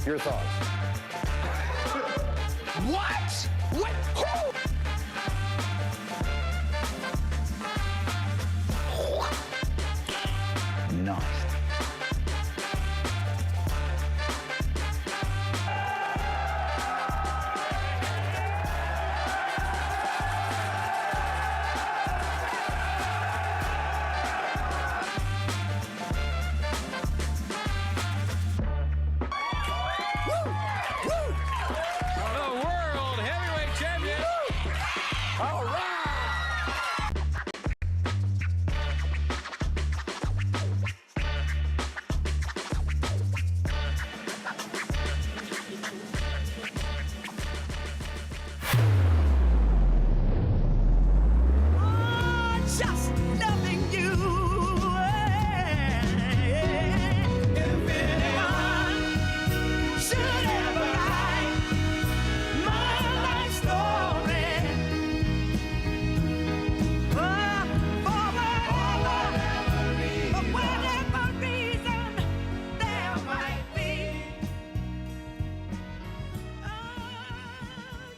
Your thoughts? What? What? Who? Nice.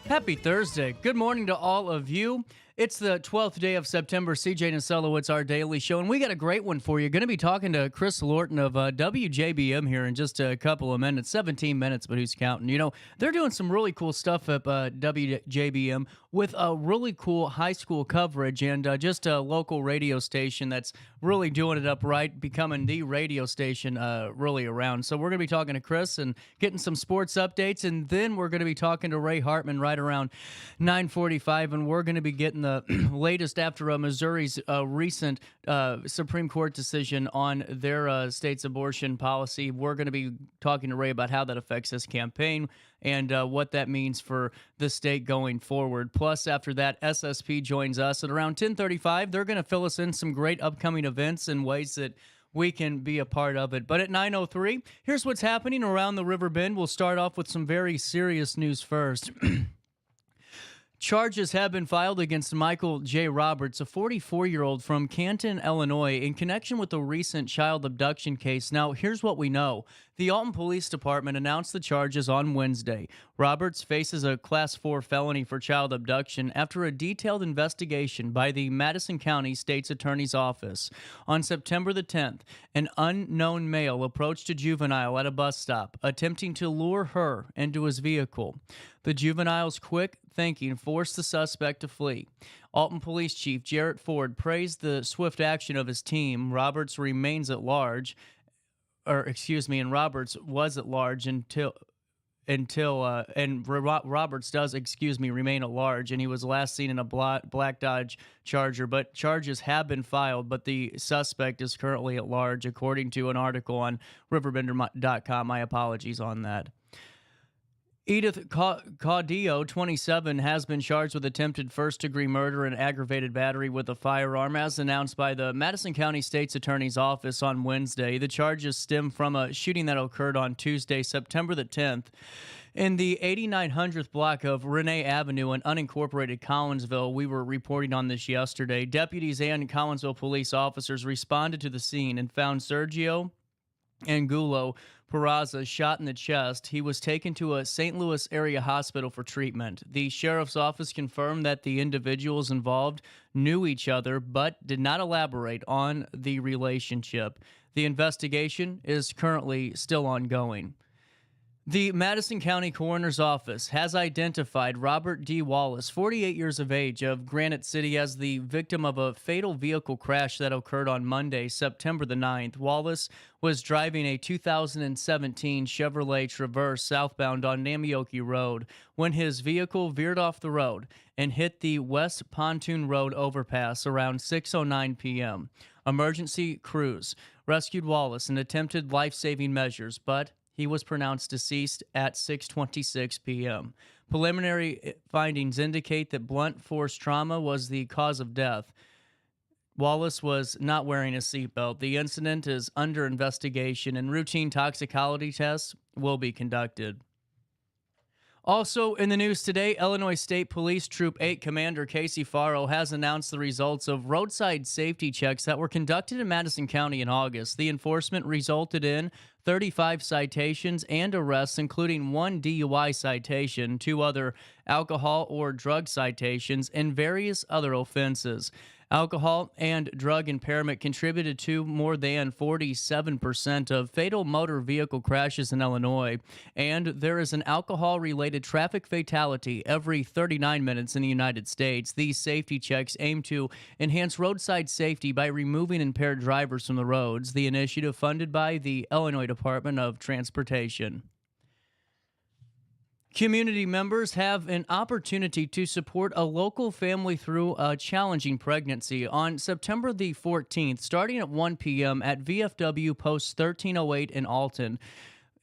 Happy Thursday. Good morning to all of you. It's the 12th day of September. CJ Naselowitz, our daily show, and we got a great one for you. Going to be talking to Chris Lorton of WJBM here in just a couple of minutes, 17 minutes, but who's counting? You know, they're doing some really cool stuff at WJBM with a really cool high school coverage and just a local radio station that's really doing it up right, becoming the radio station really around. So we're going to be talking to Chris and getting some sports updates, and then we're going to be talking to Ray Hartmann right around 9:45, and we're going to be getting the latest after Missouri's recent Supreme Court decision on their state's abortion policy. We're going to be talking to Ray about how that affects his campaign and what that means for the state going forward. Plus, after that, SSP joins us at around 10:35. They're going to fill us in some great upcoming events and ways that we can be a part of it. But at 9:03, here's what's happening around the Riverbend. We'll start off with some very serious news first. Charges have been filed against Michael J. Roberts, a 44-year-old from Canton, Illinois, in connection with the recent child abduction case. Now, here's what we know. The Alton Police Department announced the charges on Wednesday. Roberts faces a Class 4 felony for child abduction after a detailed investigation by the Madison County State's Attorney's Office. On September the 10th, an unknown male approached a juvenile at a bus stop, attempting to lure her into his vehicle. The juvenile's quick thinking forced the suspect to flee. Alton Police Chief Jarrett Ford praised the swift action of his team. Roberts was at large until Roberts does, remain at large, and he was last seen in a black Dodge Charger, but charges have been filed, but the suspect is currently at large, according to an article on RiverBender.com. My apologies on that. Edith Caudillo, 27, has been charged with attempted first-degree murder and aggravated battery with a firearm, as announced by the Madison County State's Attorney's Office on Wednesday. The charges stem from a shooting that occurred on Tuesday, September the 10th, in the 8900th block of Renee Avenue in unincorporated Collinsville. We were reporting on this yesterday. Deputies and Collinsville police officers responded to the scene and found Sergio Angulo Peraza shot in the chest. He was taken to a St. Louis area hospital for treatment. The sheriff's office confirmed that the individuals involved knew each other but did not elaborate on the relationship. The investigation is currently still ongoing. The Madison County Coroner's Office has identified Robert D. Wallace, 48 years of age, of Granite City, as the victim of a fatal vehicle crash that occurred on Monday, September the 9th. Wallace was driving a 2017 Chevrolet Traverse southbound on Namioki Road when his vehicle veered off the road and hit the West Pontoon Road overpass around 6:09 p.m. Emergency crews rescued Wallace and attempted life-saving measures, but he was pronounced deceased at 6:26 p.m. Preliminary findings indicate that blunt force trauma was the cause of death. Wallace was not wearing a seatbelt. The incident is under investigation, and routine toxicology tests will be conducted. Also in the news today, Illinois State Police Troop 8 Commander Casey Farrell has announced the results of roadside safety checks that were conducted in Madison County in August. The enforcement resulted in 35 citations and arrests, including 1 DUI citation, 2 other alcohol or drug citations, and various other offenses. Alcohol and drug impairment contributed to more than 47% of fatal motor vehicle crashes in Illinois, and there is an alcohol-related traffic fatality every 39 minutes in the United States. These safety checks aim to enhance roadside safety by removing impaired drivers from the roads. The initiative funded by the Illinois Department of Transportation. Community members have an opportunity to support a local family through a challenging pregnancy on September the 14th, starting at 1 p.m. at VFW Post 1308 in Alton.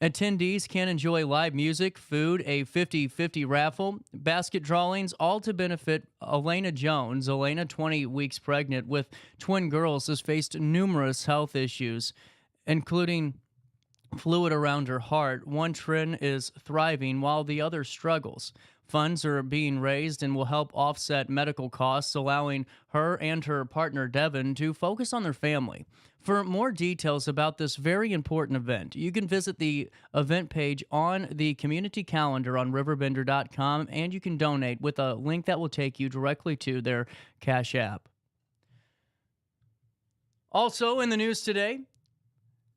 Attendees can enjoy live music, food, a 50-50 raffle, basket drawings, all to benefit Elena Jones. Elena, 20 weeks pregnant with twin girls, has faced numerous health issues, including fluid around her heart. One twin is thriving while the other struggles. Funds are being raised and will help offset medical costs, allowing her and her partner Devin to focus on their family. For more details about this very important event, you can visit the event page on the community calendar on RiverBender.com, and you can donate with a link that will take you directly to their Cash App. Also in the news today,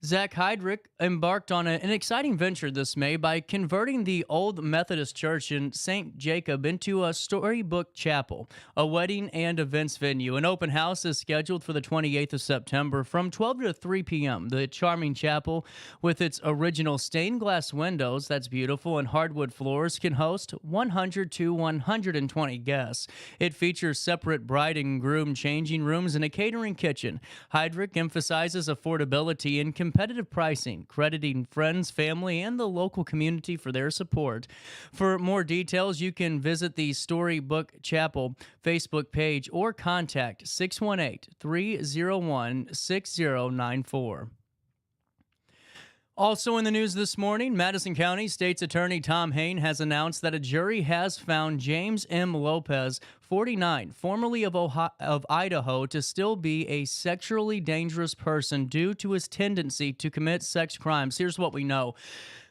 Zach Heydrich embarked on an exciting venture this May by converting the old Methodist church in St. Jacob into a storybook chapel, a wedding and events venue. An open house is scheduled for the 28th of September from 12 to 3 p.m. The charming chapel, with its original stained glass windows, that's beautiful, and hardwood floors, can host 100 to 120 guests. It features separate bride and groom changing rooms and a catering kitchen. Heydrich emphasizes affordability and competitive pricing, crediting friends, family, and the local community for their support. For more details, you can visit the Storybook Chapel Facebook page or contact 618-301-6094. Also in the news this morning, Madison County State's Attorney Tom Hain has announced that a jury has found James M. Lopez, 49, formerly of Idaho, to still be a sexually dangerous person due to his tendency to commit sex crimes. Here's what we know.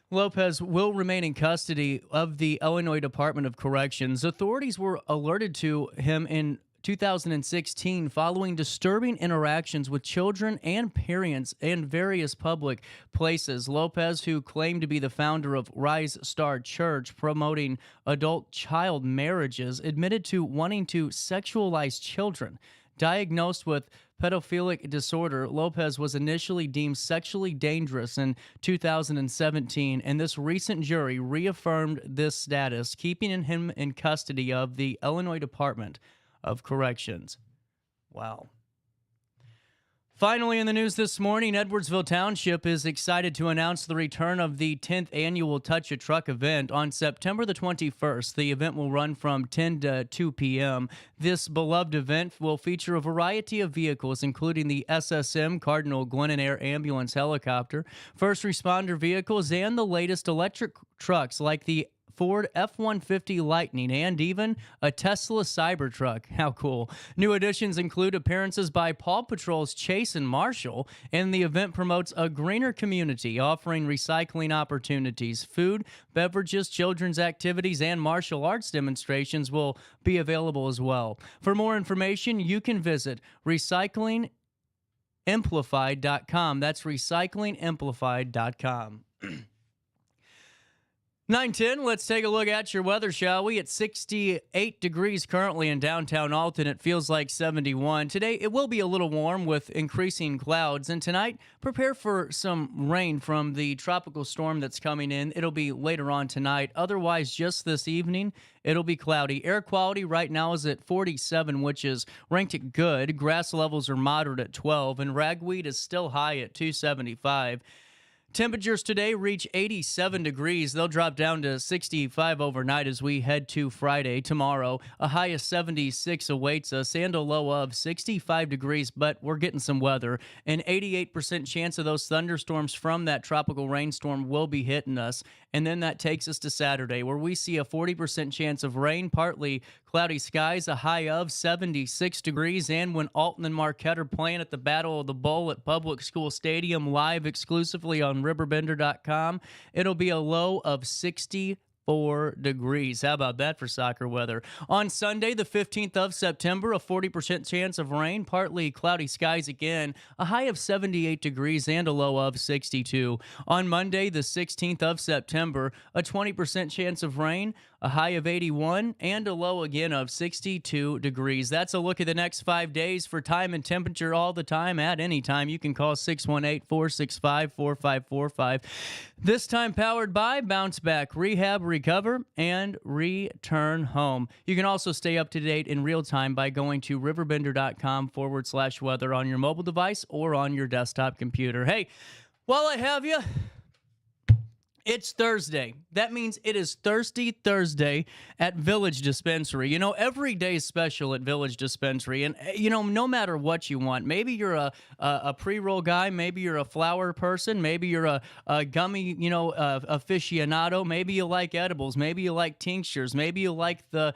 Lopez will remain in custody of the Illinois Department of Corrections. Authorities were alerted to him in 2016 following disturbing interactions with children and parents in various public places. Lopez, who claimed to be the founder of Rise Star Church, promoting adult-child marriages, admitted to wanting to sexualize children. Diagnosed with pedophilic disorder, Lopez was initially deemed sexually dangerous in 2017, and this recent jury reaffirmed this status, keeping him in custody of the Illinois Department of Corrections. Wow. Finally, in the news this morning, Edwardsville Township is excited to announce the return of the 10th annual Touch a Truck event on September the 21st. The event will run from 10 to 2 p.m. This beloved event will feature a variety of vehicles, including the SSM Cardinal Glennon Air Ambulance helicopter, first responder vehicles, and the latest electric trucks like the Ford F-150 Lightning, and even a Tesla Cybertruck. How cool. New additions include appearances by Paw Patrol's Chase and Marshall, and the event promotes a greener community, offering recycling opportunities. Food, beverages, children's activities, and martial arts demonstrations will be available as well. For more information, you can visit recyclingamplified.com. That's recyclingamplified.com. 9:10, let's take a look at your weather, shall we? It's 68 degrees currently in downtown Alton. It feels like 71. Today, it will be a little warm with increasing clouds. And tonight, prepare for some rain from the tropical storm that's coming in. It'll be later on tonight. Otherwise, just this evening, it'll be cloudy. Air quality right now is at 47, which is ranked at good. Grass levels are moderate at 12, and ragweed is still high at 275. Temperatures today reach 87 degrees. They'll drop down to 65 overnight as we head to Friday. Tomorrow, a high of 76 awaits us and a low of 65 degrees, but we're getting some weather. An 88% chance of those thunderstorms from that tropical rainstorm will be hitting us. And then that takes us to Saturday, where we see a 40% chance of rain, partly cloudy skies, a high of 76 degrees. And when Alton and Marquette are playing at the Battle of the Bowl at Public School Stadium, live exclusively on RiverBender.com, it'll be a low of 64 degrees. How about that for soccer weather? On Sunday, the 15th of September, a 40% chance of rain, partly cloudy skies again, a high of 78 degrees and a low of 62. On Monday, the 16th of September, a 20% chance of rain, a high of 81 and a low again of 62 degrees. That's a look at the next 5 days. For time and temperature all the time at any time, you can call 618-465-4545. This time powered by Bounce Back, Rehab, Recover, and Return Home. You can also stay up to date in real time by going to riverbender.com/weather on your mobile device or on your desktop computer. Hey, while I have you, it's Thursday. That means it is Thirsty Thursday at Village Dispensary. You know, every day is special at Village Dispensary. And, you know, no matter what you want, maybe you're a pre-roll guy, maybe you're a flower person, maybe you're a gummy, aficionado, maybe you like edibles, maybe you like tinctures, maybe you like the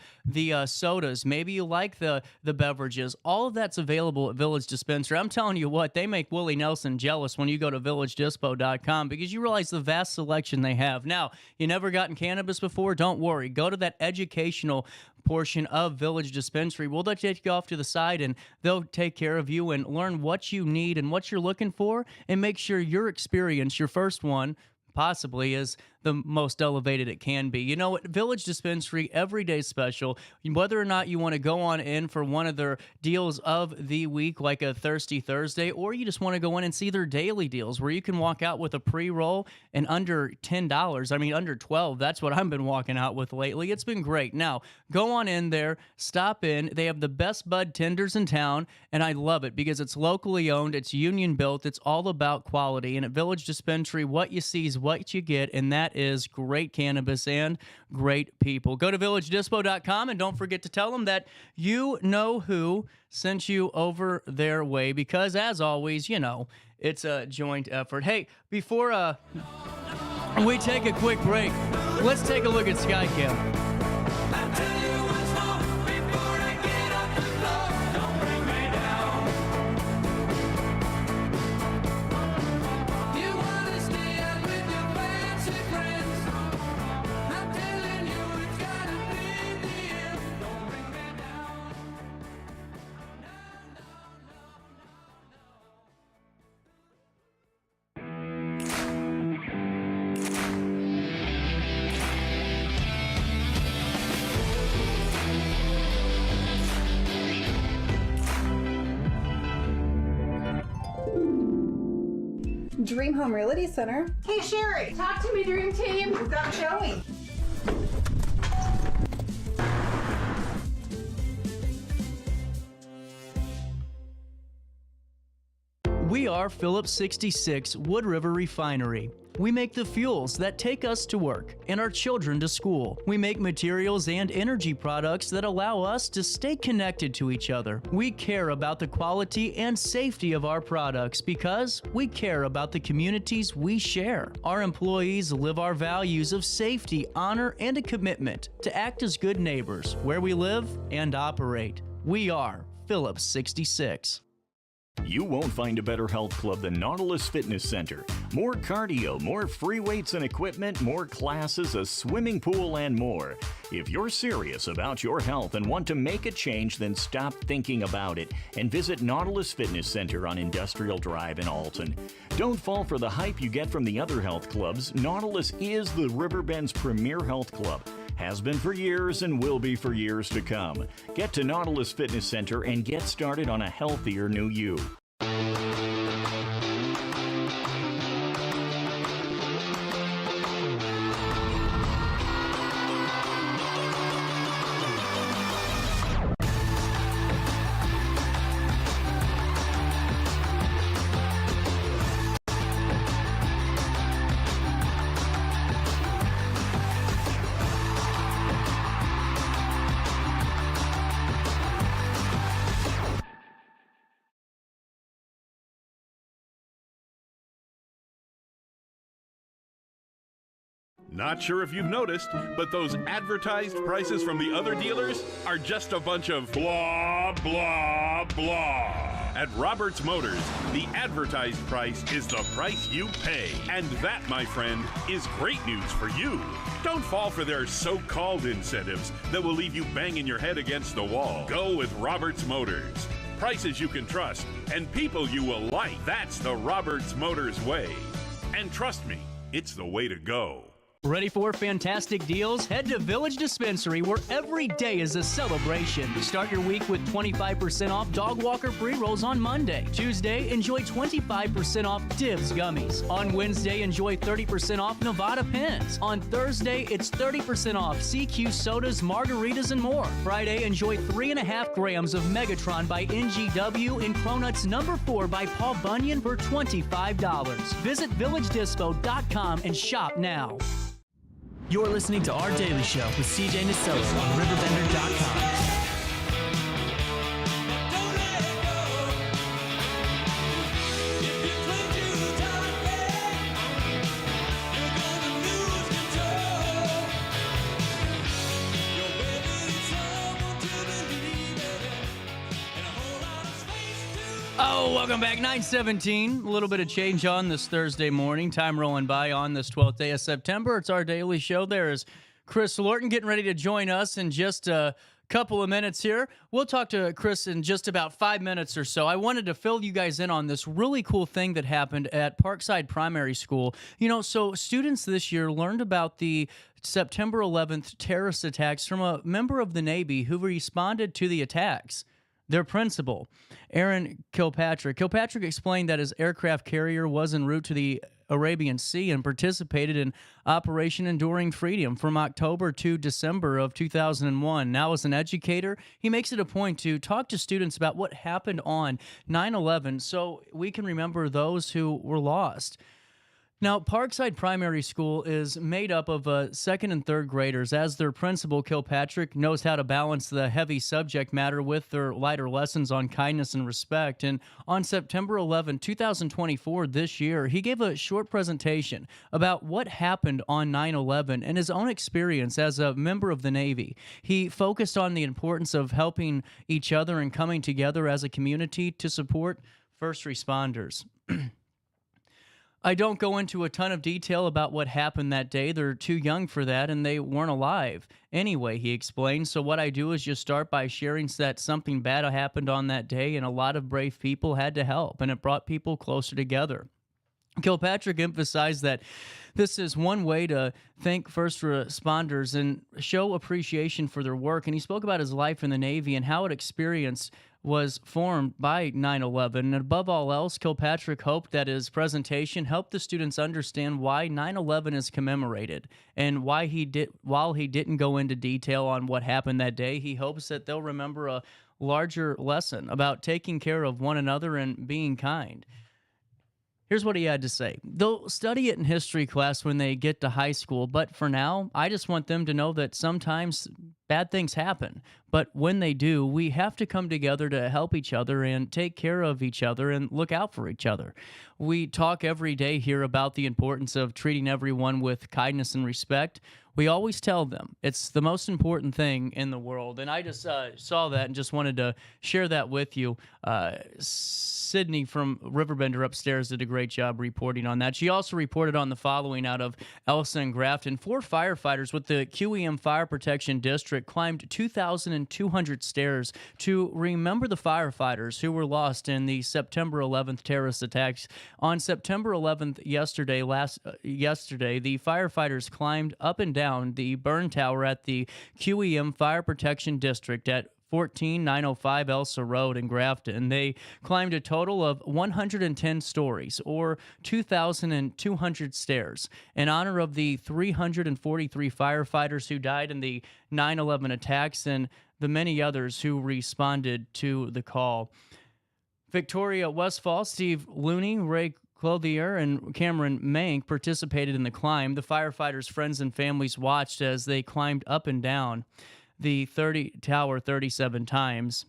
sodas, maybe you like the beverages. All of that's available at Village Dispensary. I'm telling you what, they make Willie Nelson jealous when you go to villagedispo.com because you realize the vast selection they have. Now, you never gotten cannabis before? Don't worry. Go to that educational portion of Village Dispensary. We'll take you off to the side and they'll take care of you and learn what you need and what you're looking for and make sure your experience, your first one, possibly is the most elevated it can be. You know, at Village Dispensary, everyday special. Whether or not you want to go on in for one of their deals of the week, like a Thirsty Thursday, or you just want to go in and see their daily deals where you can walk out with a pre-roll and under $10. I mean, under $12. That's what I've been walking out with lately. It's been great. Now, go on in there, stop in. They have the best bud tenders in town, and I love it because it's locally owned, it's union built, it's all about quality. And at Village Dispensary, what you see is what you get, and that is great cannabis and great people. Go to villagedispo.com and don't forget to tell them that you know who sent you over their way because, as always, you know, it's a joint effort. Hey, before we take a quick break, let's take a look at Skycam. Dream Home Realty Center. Hey Sherry, Talk to me, Dream Team. we've got a showing. We are Phillips 66 Wood River Refinery. We make the fuels that take us to work and our children to school. We make materials and energy products that allow us to stay connected to each other. We care about the quality and safety of our products because we care about the communities we share. Our employees live our values of safety, honor, and a commitment to act as good neighbors where we live and operate. We are Phillips 66. You won't find a better health club than Nautilus Fitness Center. More cardio, more free weights and equipment, more classes, a swimming pool, and more. If you're serious about your health and want to make a change, then stop thinking about it and visit Nautilus Fitness Center on Industrial Drive in Alton. Don't fall for the hype you get from the other health clubs. Nautilus is the Riverbend's premier health club. Has been for years and will be for years to come. Get to Nautilus Fitness Center and get started on a healthier new you. Not sure if you've noticed, but those advertised prices from the other dealers are just a bunch of blah, blah, blah. At Roberts Motors, the advertised price is the price you pay. And that, my friend, is great news for you. Don't fall for their so-called incentives that will leave you banging your head against the wall. Go with Roberts Motors. Prices you can trust and people you will like. That's the Roberts Motors way. And trust me, it's the way to go. Ready for fantastic deals? Head to Village Dispensary, where every day is a celebration. Start your week with 25% off Dog Walker pre-rolls on Monday. Tuesday, enjoy 25% off Divs gummies. On Wednesday, enjoy 30% off Nevada pens. On Thursday, it's 30% off CQ sodas, margaritas, and more. Friday, enjoy 3.5 grams of Megatron by NGW and Cronuts number 4 by Paul Bunyan for $25. Visit VillageDispo.com and shop now. You're listening to Our Daily Show with CJ Nasello on RiverBender.com. Oh, welcome back. 9:17. A little bit of change on this Thursday morning. Time rolling by on this 12th day of September. It's Our Daily Show. There is Chris Lorton getting ready to join us in just a couple of minutes here. We'll talk to Chris in just about 5 minutes or so. I wanted to fill you guys in on this really cool thing that happened at Parkside Primary School. You know, so students this year learned about the September 11th terrorist attacks from a member of the Navy who responded to the attacks. Their principal, Aaron Kilpatrick. Kilpatrick explained that his aircraft carrier was en route to the Arabian Sea and participated in Operation Enduring Freedom from October to December of 2001. Now, as an educator, he makes it a point to talk to students about what happened on 9/11 so we can remember those who were lost. Now, Parkside Primary School is made up of second and third graders, as their principal, Kilpatrick, knows how to balance the heavy subject matter with their lighter lessons on kindness and respect. And on September 11, 2024, this year, he gave a short presentation about what happened on 9/11 and his own experience as a member of the Navy. He focused on the importance of helping each other and coming together as a community to support first responders. I don't go into a ton of detail about what happened that day. They're too young for that, and they weren't alive. Anyway, he explained, so what I do is just start by sharing that something bad happened on that day, and a lot of brave people had to help, and it brought people closer together. Kilpatrick emphasized that this is one way to thank first responders and show appreciation for their work, and he spoke about his life in the Navy and how it experienced was formed by 9/11. And above all else, Kilpatrick hoped that his presentation helped the students understand why 9/11 is commemorated and why while he didn't go into detail on what happened that day, he hopes that they'll remember a larger lesson about taking care of one another and being kind. Here's what he had to say. They'll study it in history class when they get to high school, but for now, I just want them to know that sometimes bad things happen. But when they do, we have to come together to help each other and take care of each other and look out for each other. We talk every day here about the importance of treating everyone with kindness and respect. We always tell them it's the most important thing in the world. And I just saw that and just wanted to share that with you. Sydney from Riverbender upstairs did a great job reporting on that. She also reported on the following out of Elson and Grafton. 4 firefighters with the QEM Fire Protection District climbed 2,200 stairs to remember the firefighters who were lost in the September 11th terrorist attacks. On September 11th, yesterday, the firefighters climbed up and down the burn tower at the QEM Fire Protection District at 14905 Elsa Road in Grafton. They climbed a total of 110 stories, or 2,200 stairs, in honor of the 343 firefighters who died in the 9/11 attacks and the many others who responded to the call. Victoria Westfall, Steve Looney, Ray Clothier, and Cameron Mank participated in the climb. The firefighters' friends and families watched as they climbed up and down the tower 37 times.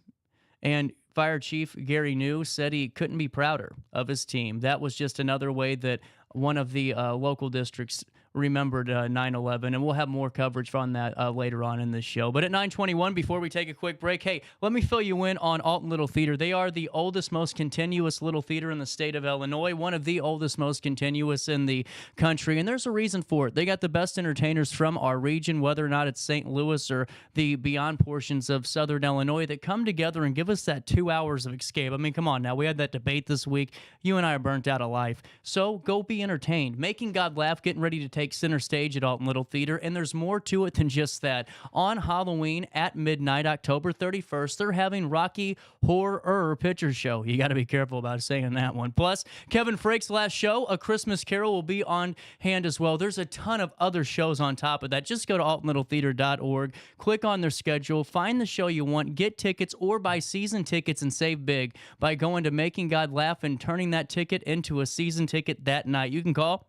And Fire Chief Gary New said he couldn't be prouder of his team. That was just another way that one of the local districts remembered 9/11, and we'll have more coverage on that later on in this show. But at 9:21, before we take a quick break, hey, let me fill you in on Alton Little Theater. They are the oldest, most continuous little theater in the state of Illinois, one of the oldest, most continuous in the country, and there's a reason for it. They got the best entertainers from our region, whether or not it's St. Louis or the beyond portions of Southern Illinois, that come together and give us that 2 hours of escape. I mean, come on now. We had that debate this week. You and I are burnt out of life. So go be entertained. Making God laugh, getting ready to take center stage at Alton Little Theater, and there's more to it than just that. On Halloween at midnight, October 31st, they're having Rocky Horror Picture Show. You got to be careful about saying that one. Plus, Kevin Frake's last show, A Christmas Carol, will be on hand as well. There's a ton of other shows on top of that. Just go to altonlittletheater.org, click on their schedule, find the show you want, get tickets, or buy season tickets and save big by going to Making God Laugh and turning that ticket into a season ticket that night. You can call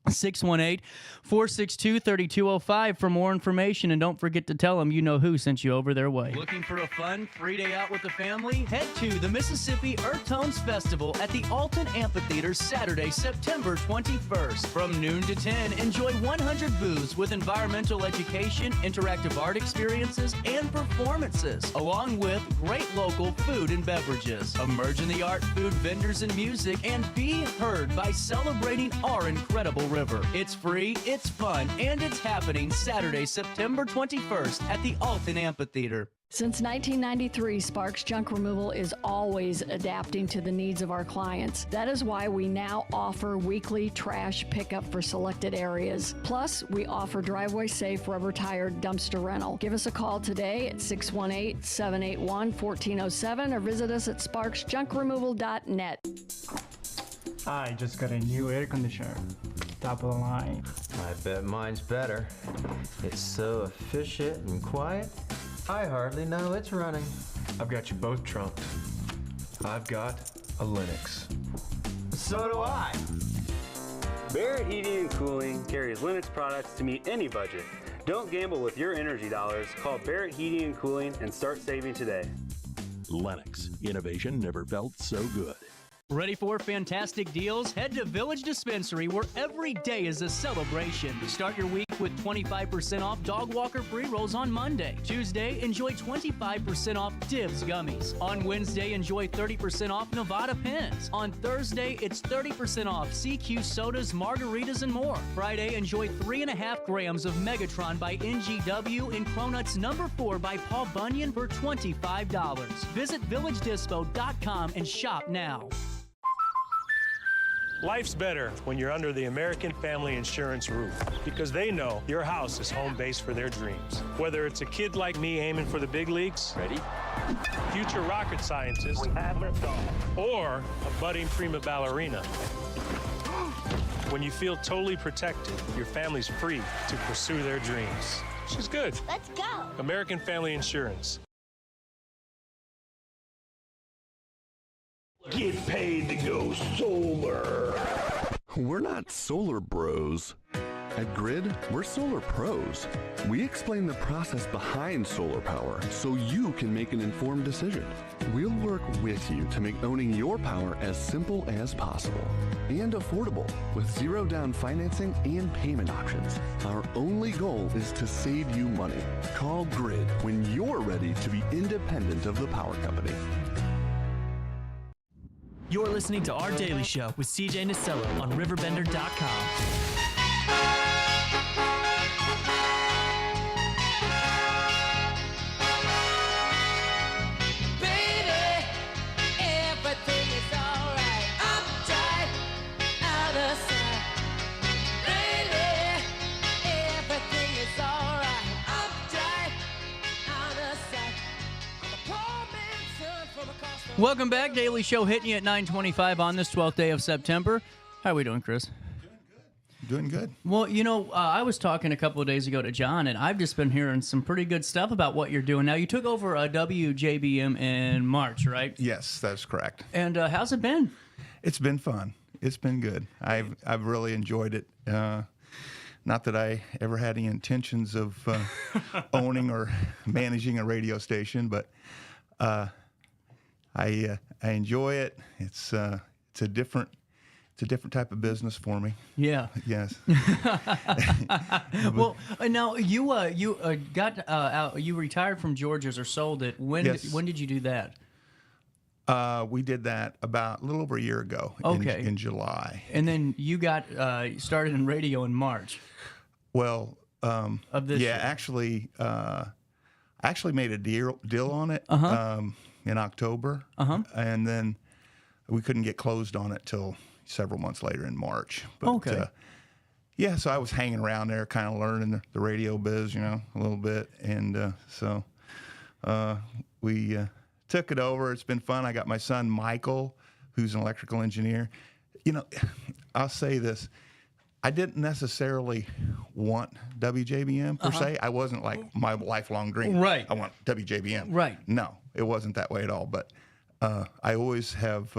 618-462-3205 for more information, and don't forget to tell them you know who sent you over their way. Looking for a fun free day out with the family? Head to the Mississippi Earth Tones Festival at the Alton Amphitheater Saturday, September 21st. From noon to 10, enjoy 100 booths with environmental education, interactive art experiences, and performances, along with great local food and beverages. Emerge in the art, food, vendors, and music, and be heard by celebrating our incredible river. It's free, it's fun, and it's happening Saturday, September 21st at the Alton Amphitheater. Since 1993, Sparks Junk Removal is always adapting to the needs of our clients. That is why we now offer weekly trash pickup for selected areas. Plus, we offer driveway-safe rubber-tired dumpster rental. Give us a call today at 618-781-1407 or visit us at sparksjunkremoval.net. I just got a new air conditioner. Top of the line. I bet mine's better. It's so efficient and quiet, I hardly know it's running. I've got you both trumped. I've got a Linux. So do I. Barrett Heating and Cooling carries Linux products to meet any budget. Don't gamble with your energy dollars. Call Barrett Heating and Cooling and start saving today. Lennox. Innovation never felt so good. Ready for fantastic deals? Head to Village Dispensary, where every day is a celebration. Start your week with 25% off Dog Walker pre-rolls on Monday. Tuesday, enjoy 25% off Dibs gummies. On Wednesday, enjoy 30% off Nevada pens. On Thursday, it's 30% off CQ sodas, margaritas, and more. Friday, enjoy 3.5 grams of Megatron by NGW and Cronuts number 4 by Paul Bunyan for $25. Visit VillageDispo.com and shop now. Life's better when you're under the American Family Insurance roof, because they know your house is home base for their dreams. Whether it's a kid like me aiming for the big leagues, ready, future rocket scientist, or a budding prima ballerina. When you feel totally protected, your family's free to pursue their dreams. She's good. Let's go. American Family Insurance. Get paid to go solar. We're not solar bros. At Grid, we're solar pros. We explain the process behind solar power so you can make an informed decision. We'll work with you to make owning your power as simple as possible and affordable with zero down financing and payment options. Our only goal is to save you money. Call Grid when you're ready to be independent of the power company. You're listening to Our Daily Show with CJ Nasello on RiverBender.com. Welcome back. Daily Show hitting you at 9:25 on this 12th day of September. How are we doing, Chris? Doing good. Well, you know, I was talking a couple of days ago to John, and I've just been hearing some pretty good stuff about what you're doing. Now, you took over WJBM in March, right? Yes, that's correct. And how's it been? It's been fun. It's been good. I've really enjoyed it. Not that I ever had any intentions of owning or managing a radio station, but I enjoy it. It's a different it's a different type of business for me. Yeah. Yes. Well, now you got out. You retired from Georgia's or sold it. When did you do that? We did that about a little over a year ago. Okay. In July. And then you got started in radio in March. Well, of this year. actually, I actually made a deal on it in October, and then we couldn't get closed on it till several months later in March. But, yeah, so I was hanging around there, kind of learning the radio biz, a little bit, and so we took it over. It's been fun. I got my son Michael, who's an electrical engineer. I'll say this. I didn't necessarily want WJBM per se. I wasn't like my lifelong dream. Right. I want WJBM. Right. No, it wasn't that way at all. But I always have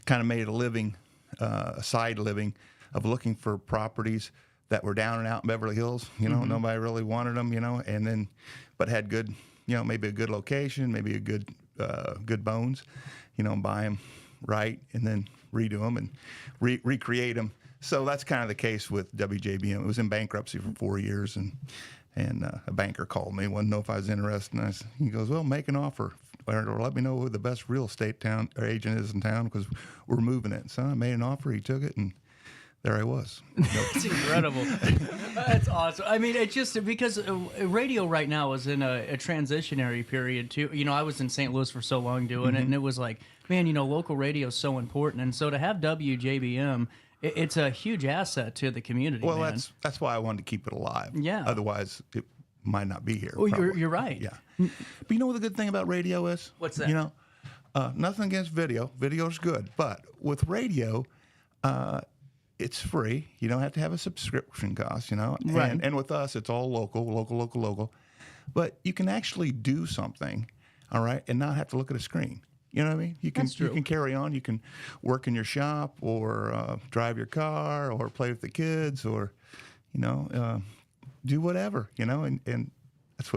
kind of made a living, a side living, of looking for properties that were down and out in Beverly Hills. Nobody really wanted them. And then, but had good, maybe a good location, maybe a good bones. Buy them right and then redo them and recreate them. So that's kind of the case with WJBM. It was in bankruptcy for 4 years, and a banker called me, wanted to know if I was interested. And he goes, well, make an offer, or let me know who the best real estate agent is in town, because we're moving it. So I made an offer. He took it, and there I was. That's incredible. That's awesome. I mean, it's just because radio right now is in a transitionary period too. I was in St. Louis for so long doing it, and it was like, man, local radio is so important. And so to have WJBM, it's a huge asset to the community. Well, man. that's why I wanted to keep it alive. Yeah. Otherwise, it might not be here. Well, you're right. Yeah. But you know what the good thing about radio is? What's that? Nothing against video. Video's good. But with radio, it's free. You don't have to have a subscription cost, Right. And with us, it's all local. But you can actually do something, all right, and not have to look at a screen. You know what I mean? You can carry on. You can work in your shop, or drive your car, or play with the kids, or do whatever. And that's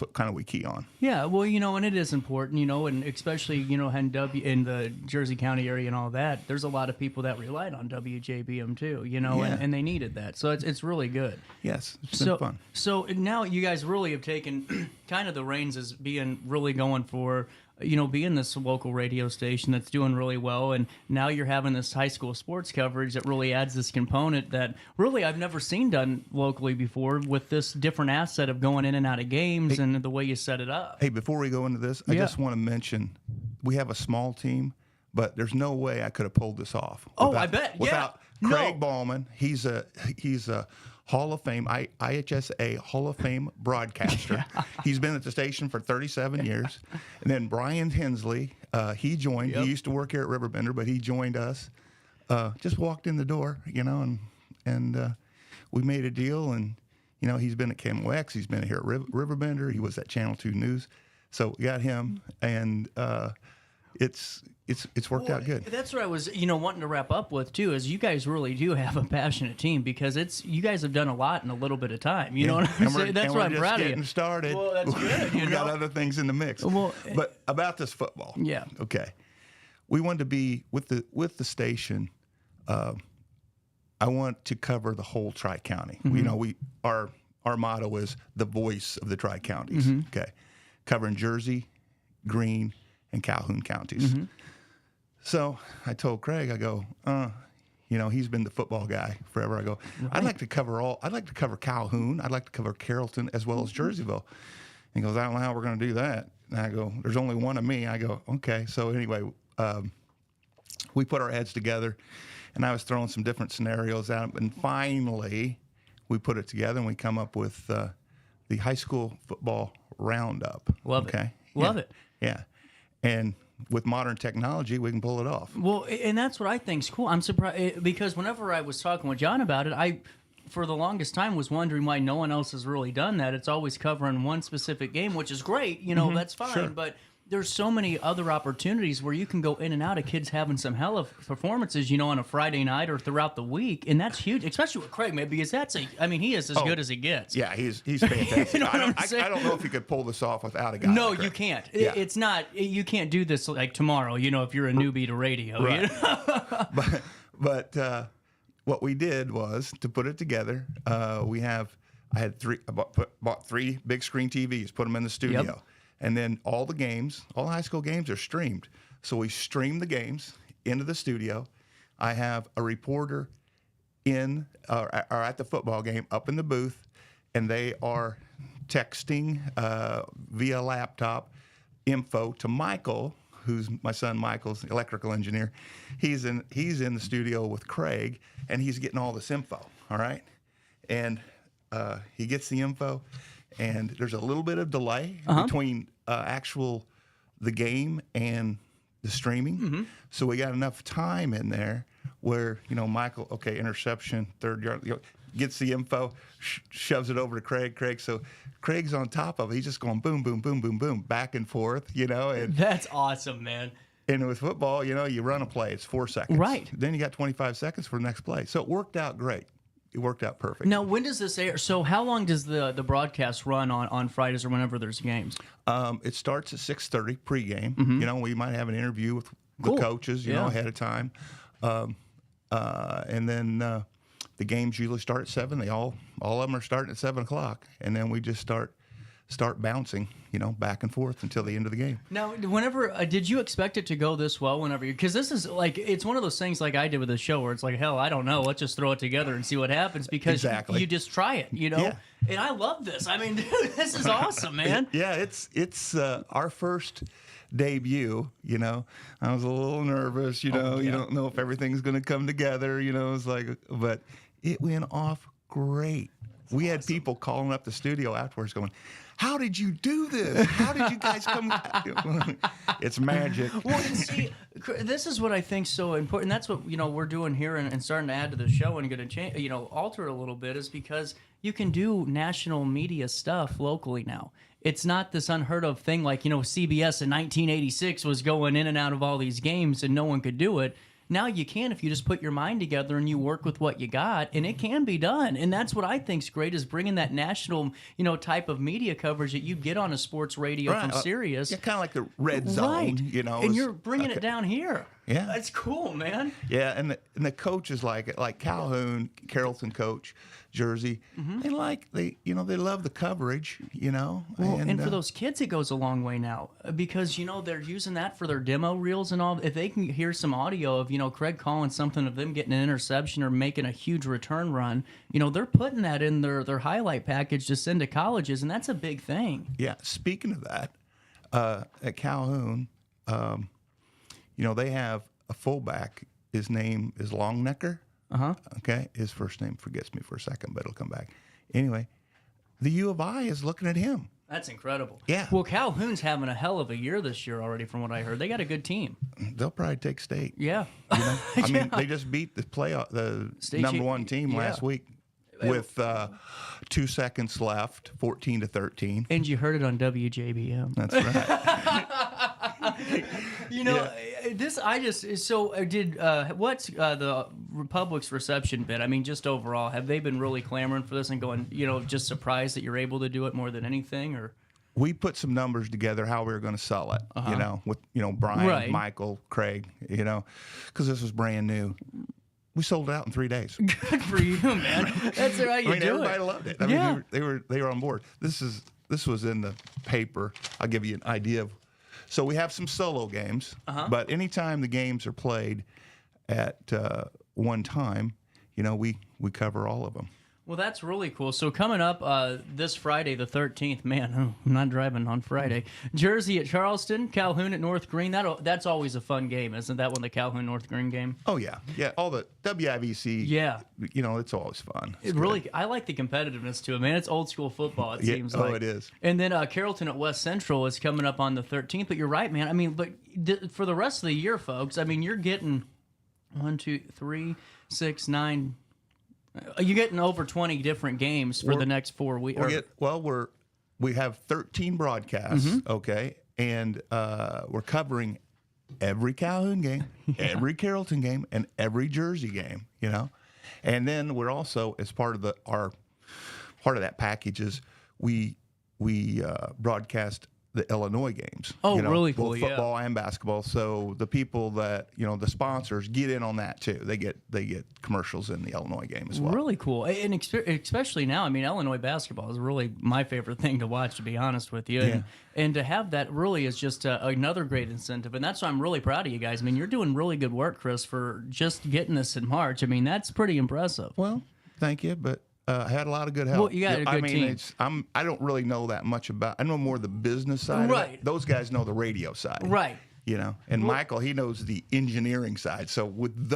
what kind of we key on. Yeah, well, and it is important, and especially, in the Jersey County area and all that, there's a lot of people that relied on WJBM too, and they needed that. So it's really good. Yes, it's been fun. So now you guys really have taken kind of the reins as being really going for, being this local radio station that's doing really well, and now you're having this high school sports coverage that really adds this component that really I've never seen done locally before, with this different asset of going in and out of games and the way you set it up. Hey, before we go into this, I just want to mention we have a small team, but there's no way I could have pulled this off. I bet. Without Craig Ballman. He's a Hall of Fame, IHSA Hall of Fame broadcaster. He's been at the station for 37 years. And then Brian Hensley, he joined. He used to work here at RiverBender, but he joined us. Just walked in the door, and we made a deal. And, he's been at KMOX. He's been here at RiverBender. He was at Channel 2 News. So we got him, and it's worked out good. That's what I was, wanting to wrap up with too. Is you guys really do have a passionate team, because you guys have done a lot in a little bit of time. You know what I'm saying? That's why I'm proud of you. Getting started. Well, that's good. We got other things in the mix. Well, but about this football. Yeah. Okay. We wanted to be with the station. I want to cover the whole Tri-County. Our motto is the voice of the Tri-Counties. Okay. Covering Jersey, Greene, and Calhoun counties. So I told Craig, I go, he's been the football guy forever. I go, I'd like to cover Calhoun. I'd like to cover Carrollton as well as Jerseyville. And he goes, I don't know how we're going to do that. And I go, there's only one of me. I go, okay. So anyway, we put our heads together, and I was throwing some different scenarios out. And finally, we put it together, and we come up with the high school football roundup. Love it. Love it. Yeah. And with modern technology, we can pull it off. Well, and that's what I think's cool. I'm surprised, because whenever I was talking with John about it, I, for the longest time, was wondering why no one else has really done that. It's always covering one specific game, which is great. That's fine. Sure. But there's so many other opportunities where you can go in and out of kids having some hell of performances, you know, on a Friday night or throughout the week, and that's huge, especially with Craig, man, because he is as good as he gets. Yeah, he's fantastic. You know I don't know if you could pull this off without a guy. No, like you Craig. can't. Yeah. It's not. You can't do this like tomorrow. You know, if you're a newbie to radio. Right. You know? But what we did was to put it together. I bought 3 big screen TVs, put them in the studio, Yep. and then all the games, all high school games are streamed. So we stream the games into the studio. I have a reporter in or at the football game up in the booth, and they are texting via laptop info to Michael, who's my son Michael's electrical engineer. He's in the studio with Craig, and he's getting all this info. All right, and he gets the info, and there's a little bit of delay between the game and the streaming. Mm-hmm. So we got enough time in there where, you know, Michael, okay, interception, 3rd yard, you know, gets the info, shoves it over to Craig. So Craig's on top of it. He's just going boom, boom, boom, boom, boom, back and forth, you know. And That's awesome, man. And with football, you know, you run a play, it's 4 seconds. Right. Then you got 25 seconds for the next play. So it worked out great. It worked out perfect. Now, when does this air? So how long does the broadcast run on Fridays or whenever there's games? It starts at 6:30 pregame. Mm-hmm. You know, we might have an interview with the coaches, you know, ahead of time. And then the games usually start at 7. All of them are starting at 7 o'clock. And then we just start bouncing, you know, back and forth until the end of the game. Now, whenever did you expect it to go this well? Whenever because this is like it's one of those things like I did with the show where it's like, hell, I don't know, let's just throw it together and see what happens because you just try it, you know. Yeah. And I love this. I mean, dude, this is awesome, man. Yeah, it's our first debut. You know, I was a little nervous. You know, you don't know if everything's going to come together. You know, it's like, but it went off great. We had people calling up the studio afterwards going, how did you do this? How did you guys come? It's magic. Well, and see, this is what I think so important. That's what, you know, we're doing here and starting to add to the show and going to change, you know, alter a little bit is because you can do national media stuff locally now. It's not this unheard of thing like, you know, CBS in 1986 was going in and out of all these games and no one could do it. Now you can if you just put your mind together and you work with what you got, and it can be done. And that's what I think's great is bringing that national, you know, type of media coverage that you get on a sports radio from Sirius. Yeah, kind of like the red zone, you know. And you're bringing it down here. Yeah, that's cool, man. Yeah, and the coaches like it, like Calhoun, Carrollton coach, Jersey. They love the coverage, you know. Well, and for those kids, it goes a long way now because you know they're using that for their demo reels and all. If they can hear some audio of, you know, Craig calling something of them getting an interception or making a huge return run, you know, they're putting that in their highlight package to send to colleges, and that's a big thing. Yeah. Speaking of that, at Calhoun, you know, they have a fullback. His name is Longnecker. Okay. His first name forgets me for a second, but it'll come back. Anyway, the U of I is looking at him. That's incredible. Yeah. Well, Calhoun's having a hell of a year this year already, from what I heard. They got a good team. They'll probably take state. Yeah. You know? I mean, they just beat the number 1 team last week with 2 seconds left, 14-13. And you heard it on WJBM. That's right. You know, what's the Republic's reception been? I mean, just overall, have they been really clamoring for this and going, you know, just surprised that you're able to do it more than anything, or? We put some numbers together how we were going to sell it, you know, with, you know, Brian, Michael, Craig, you know, because this was brand new. We sold it out in 3 days. Good for you, man. That's how you do it. Everybody loved it. I mean, they were on board. This was in the paper. I'll give you an idea of. So we have some solo games, but anytime the games are played at one time, you know, we cover all of them. Well, that's really cool. So coming up this Friday, the 13th, man, I'm not driving on Friday. Jersey at Charleston, Calhoun at North Green. That's always a fun game, isn't that one, the Calhoun-North Green game? Oh, yeah. Yeah, all the WIVC, you know, it's always fun. It's really, I like the competitiveness to it, man. It's old school football, it seems like. Oh, it is. And then Carrollton at West Central is coming up on the 13th. But you're right, man. I mean, but for the rest of the year, folks, I mean, you're getting 1, 2, 3, 6, 9... You're getting over 20 different games for the next 4 weeks. We have 13 broadcasts, okay, and we're covering every Calhoun game, every Carrollton game, and every Jersey game. You know, and then we're also, as part of that package, is we broadcast the Illinois games. Oh, you know, really cool! both football and basketball. So the people that, you know, the sponsors, get in on that too. They get commercials in the Illinois game as well. Really cool, and especially now. I mean, Illinois basketball is really my favorite thing to watch, to be honest with you. Yeah. And to have that really is just another great incentive, and that's why I'm really proud of you guys. I mean, you're doing really good work, Chris, for just getting this in March. I mean, that's pretty impressive. Well, thank you, but I had a lot of good help. Well, you got a good team. I don't really know that much about. I know more the business side. Right. Of it. Those guys know the radio side. Right. You know, and Michael, he knows the engineering side. So with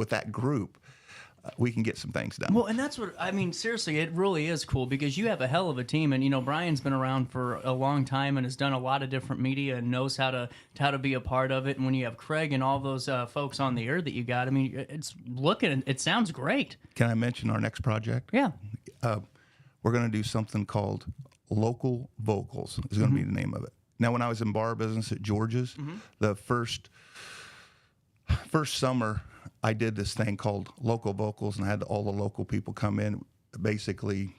that group, we can get some things done. Well, and that's what I mean. Seriously, it really is cool because you have a hell of a team, and you know Brian's been around for a long time and has done a lot of different media and knows how to be a part of it. And when you have Craig and all those folks on the air that you got, I mean, it sounds great. Can I mention our next project? Yeah. We're going to do something called Local Vocals. Is going to be the name of it. Now, when I was in bar business at George's, the first summer, I did this thing called Local Vocals, and I had all the local people come in, basically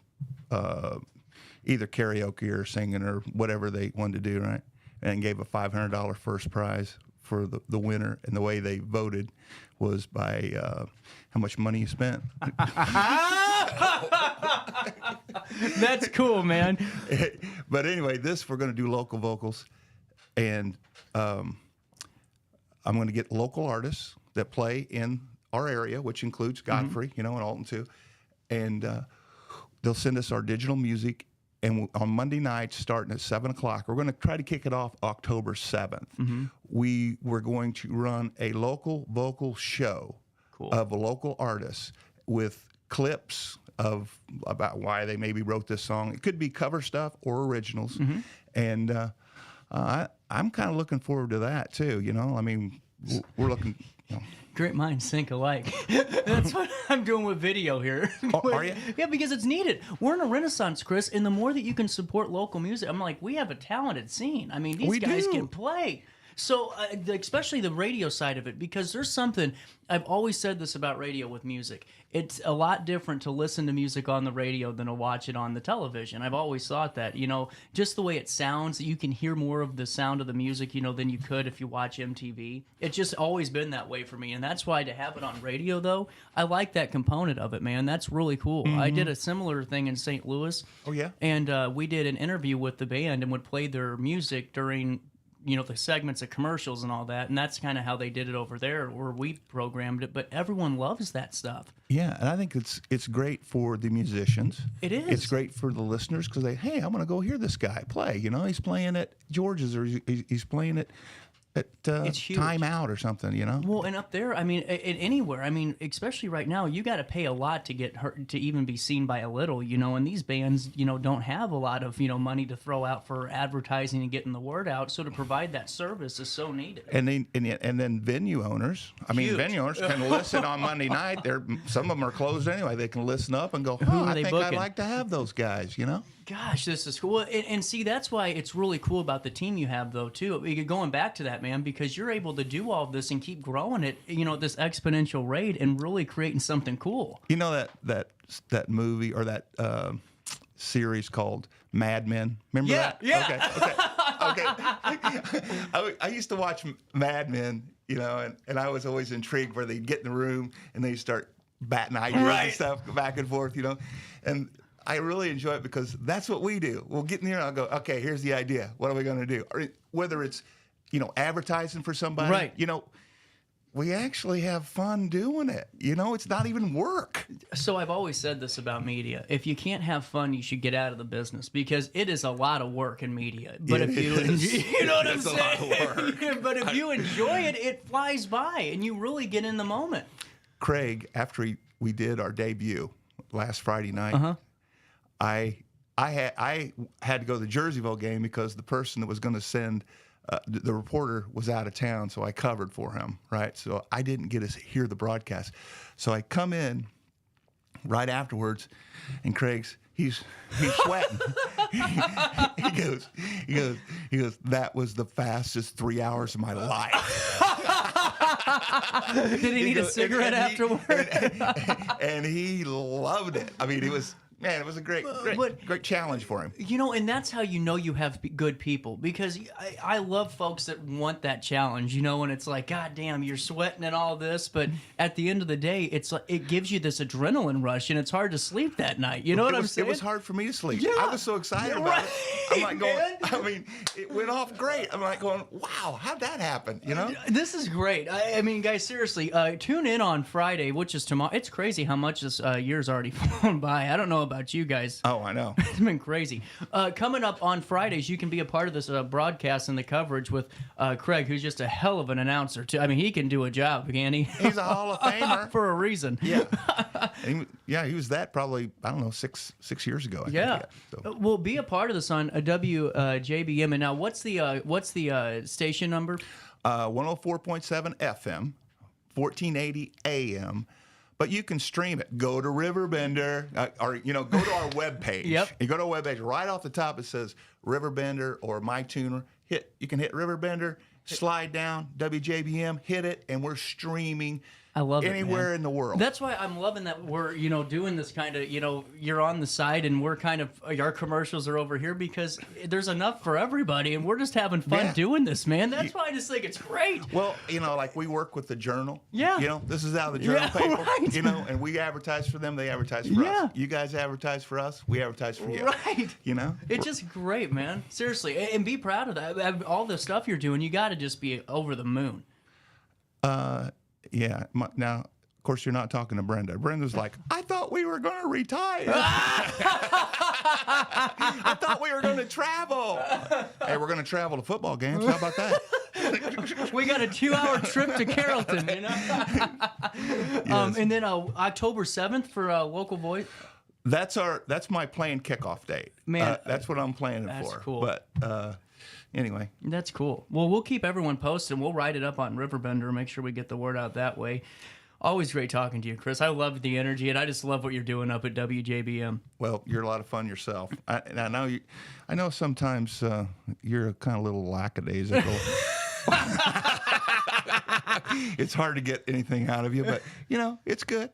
either karaoke or singing or whatever they wanted to do, right? And gave a $500 first prize for the winner. And the way they voted was by how much money you spent. That's cool, man. But anyway, we're going to do Local Vocals, and I'm going to get local artists that play in our area, which includes Godfrey, you know, and Alton too. And they'll send us our digital music. And on Monday nights, starting at 7 o'clock, we're going to try to kick it off October 7th. We're going to run a local vocal show of a local artist with clips about why they maybe wrote this song. It could be cover stuff or originals. And I'm kind of looking forward to that too, you know. I mean, we're looking... You know. Great minds think alike. That's what I'm doing with video here. Oh, are you? Yeah, because it's needed. We're in a renaissance, Chris, and the more that you can support local music, I'm like, we have a talented scene. I mean, these guys can play. So, especially the radio side of it, because there's something, I've always said this about radio with music. It's a lot different to listen to music on the radio than to watch it on the television. I've always thought that, you know, just the way it sounds, you can hear more of the sound of the music, you know, than you could if you watch MTV. It's just always been that way for me. And that's why to have it on radio, though, I like that component of it, man. That's really cool. I did a similar thing in St. Louis. Oh, yeah? And we did an interview with the band and would play their music during... you know, the segments of commercials and all that, and that's kind of how they did it over there, where we programmed it. But everyone loves that stuff. Yeah, and I think it's great for the musicians. It is. It's great for the listeners because hey, I'm going to go hear this guy play. You know, he's playing at George's or he's playing at Time Out or something. You know. Well, and up there, I mean, anywhere. I mean, especially right now, you got to pay a lot to get to even be seen by a little. You know, and these bands, you know, don't have a lot of money to throw out for advertising and getting the word out. So to provide that service is so needed. And then venue owners. I mean, venue owners can listen on Monday night. Some of them are closed anyway. They can listen up and go, I think I'd like to have those guys. You know. Gosh, this is cool. And see, that's why it's really cool about the team you have, though, too. Going back to that, man, because you're able to do all of this and keep growing it, you know, at this exponential rate and really creating something cool. You know that movie or that series called Mad Men? Remember that? Yeah. Okay. I used to watch Mad Men, you know, and I was always intrigued where they'd get in the room and they'd start batting ideas and stuff back and forth, you know. And I really enjoy it because that's what we do. We'll get in there and I'll go, okay, here's the idea. What are we going to do? Or whether it's, you know, advertising for somebody, right? You know, we actually have fun doing it. You know, it's not even work. So I've always said this about media. If you can't have fun, you should get out of the business because it is a lot of work in media. But if you know what I'm saying? It's a lot of work. But if you enjoy it, it flies by and you really get in the moment. Craig, after we did our debut last Friday night, I had to go to the Jerseyville game because the person that was going to send the reporter was out of town, so I covered for him, right? So I didn't get to hear the broadcast. So I come in right afterwards, and Craig's he's sweating. he goes, He goes, that was the fastest 3 hours of my life. Did he need a cigarette afterward? And he loved it. I mean, it was a great challenge for him. You know, and that's how you know you have good people, because I love folks that want that challenge, you know, and it's like, God damn, you're sweating and all this, but at the end of the day, it's like, it gives you this adrenaline rush, and it's hard to sleep that night. You know what I'm saying? It was hard for me to sleep. Yeah. I was so excited about it. I'm like going, it went off great. I'm like going, wow, how'd that happen? You know? This is great. I mean, guys, seriously, tune in on Friday, which is tomorrow. It's crazy how much this year's already flown by. I don't know about you guys. Oh, I know. It's been crazy. Coming up on Fridays, you can be a part of this broadcast and the coverage with Craig, who's just a hell of an announcer, too. I mean, he can do a job, can he? He's a Hall of Famer. For a reason. Yeah. He was that probably, I don't know, six years ago. I think. So. Well, be a part of this on WJBM. And now, what's the station number? 104.7 FM, 1480 AM. But you can stream it. Go to Riverbender, or go to our webpage. Yep. You go to our webpage. Right off the top, it says Riverbender or MyTuner. You can hit Riverbender, slide down, WJBM, hit it, and we're streaming. I love anywhere in the world. That's why I'm loving that we're, doing this kind of, you're on the side and we're kind of, our commercials are over here, because there's enough for everybody and we're just having fun doing this, man. That's why I just think it's great. Well, like we work with the Journal. Yeah. This is out of the Journal paper. Right. And we advertise for them, they advertise for us. You guys advertise for us, we advertise for you. Right. It's just great, man. Seriously. And be proud of that. All the stuff you're doing, you got to just be over the moon. Yeah. Now, of course, you're not talking to Brenda. Brenda's like, I thought we were going to retire. I thought we were going to travel. Hey, we're going to travel to football games. How about that? We got a 2-hour trip to Carrollton, And then October 7th for Local Voice. That's my planned kickoff date. Man, that's what I'm planning for. That's cool. But anyway, that's cool. Well, we'll keep everyone posted. We'll write it up on Riverbender, make sure we get the word out that way. Always great talking to you, Chris. I love the energy, and I just love what you're doing up at WJBM. Well, you're a lot of fun yourself. I know sometimes you're a kind of little lackadaisical. It's hard to get anything out of you, but it's good.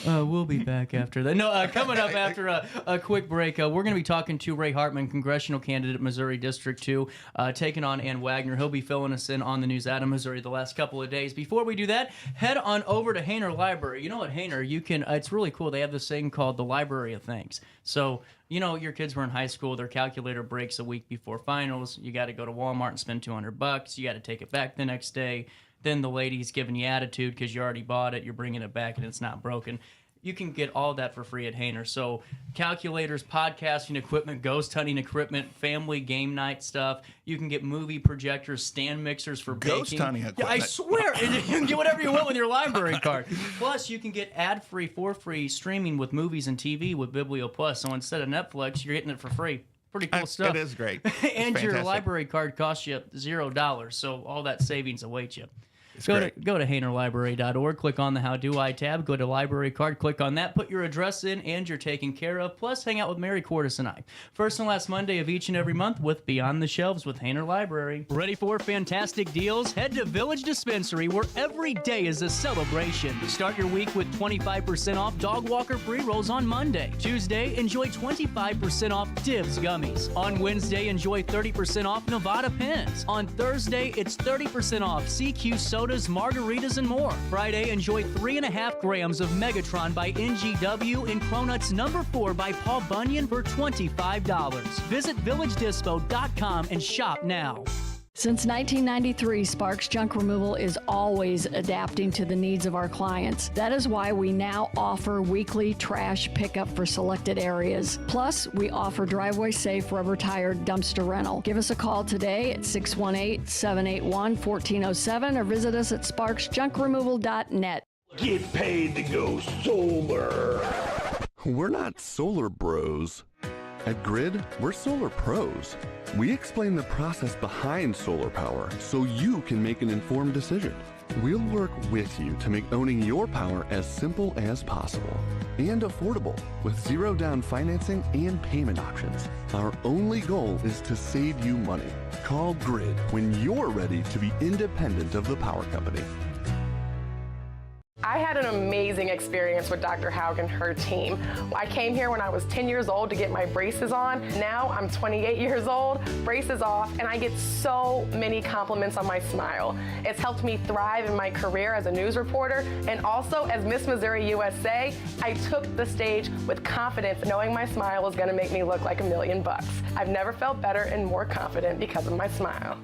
We'll be back after that. No, coming up after a quick break, we're going to be talking to Ray Hartmann, congressional candidate, Missouri District 2, taking on Ann Wagner. He'll be filling us in on the news out of Missouri the last couple of days. Before we do that, head on over to Hainer Library. You know what, Hainer, you can, it's really cool. They have this thing called the Library of Things. So, your kids were in high school, their calculator breaks a week before finals. You got to go to Walmart and spend $200. You got to take it back the next day. Then the lady's giving you attitude because you already bought it. You're bringing it back and it's not broken. You can get all that for free at Hainer. So calculators, podcasting equipment, ghost hunting equipment, family game night stuff. You can get movie projectors, stand mixers for baking. Ghost hunting equipment. Yeah, I swear. And you can get whatever you want with your library card. Plus, you can get ad-free, for free streaming with movies and TV with Biblio Plus. So instead of Netflix, you're getting it for free. Pretty cool stuff. It is great. And your library card costs you $0. So all that savings awaits you. Go to HainerLibrary.org, click on the How Do I tab, go to Library Card, click on that, put your address in, and you're taken care of. Plus, hang out with Mary Cordes and I. First and last Monday of each and every month with Beyond the Shelves with Hainer Library. Ready for fantastic deals? Head to Village Dispensary, where every day is a celebration. Start your week with 25% off Dog Walker pre-rolls on Monday. Tuesday, enjoy 25% off Divs gummies. On Wednesday, enjoy 30% off Nevada pens. On Thursday, it's 30% off CQ sodas, margaritas, and more. Friday, enjoy 3.5 grams of Megatron by NGW and Cronuts number 4 by Paul Bunyan for $25. Visit VillageDispo.com and shop now. Since 1993, Sparks Junk Removal is always adapting to the needs of our clients. That is why we now offer weekly trash pickup for selected areas. Plus, we offer driveway-safe rubber-tired dumpster rental. Give us a call today at 618-781-1407 or visit us at sparksjunkremoval.net. Get paid to go solar. We're not solar bros. At Grid, we're solar pros. We explain the process behind solar power so you can make an informed decision. We'll work with you to make owning your power as simple as possible and affordable with zero down financing and payment options. Our only goal is to save you money. Call Grid when you're ready to be independent of the power company. I had an amazing experience with Dr. Haug and her team. I came here when I was 10 years old to get my braces on. Now I'm 28 years old, braces off, and I get so many compliments on my smile. It's helped me thrive in my career as a news reporter, and also as Miss Missouri USA, I took the stage with confidence, knowing my smile was gonna make me look like $1 million. I've never felt better and more confident because of my smile.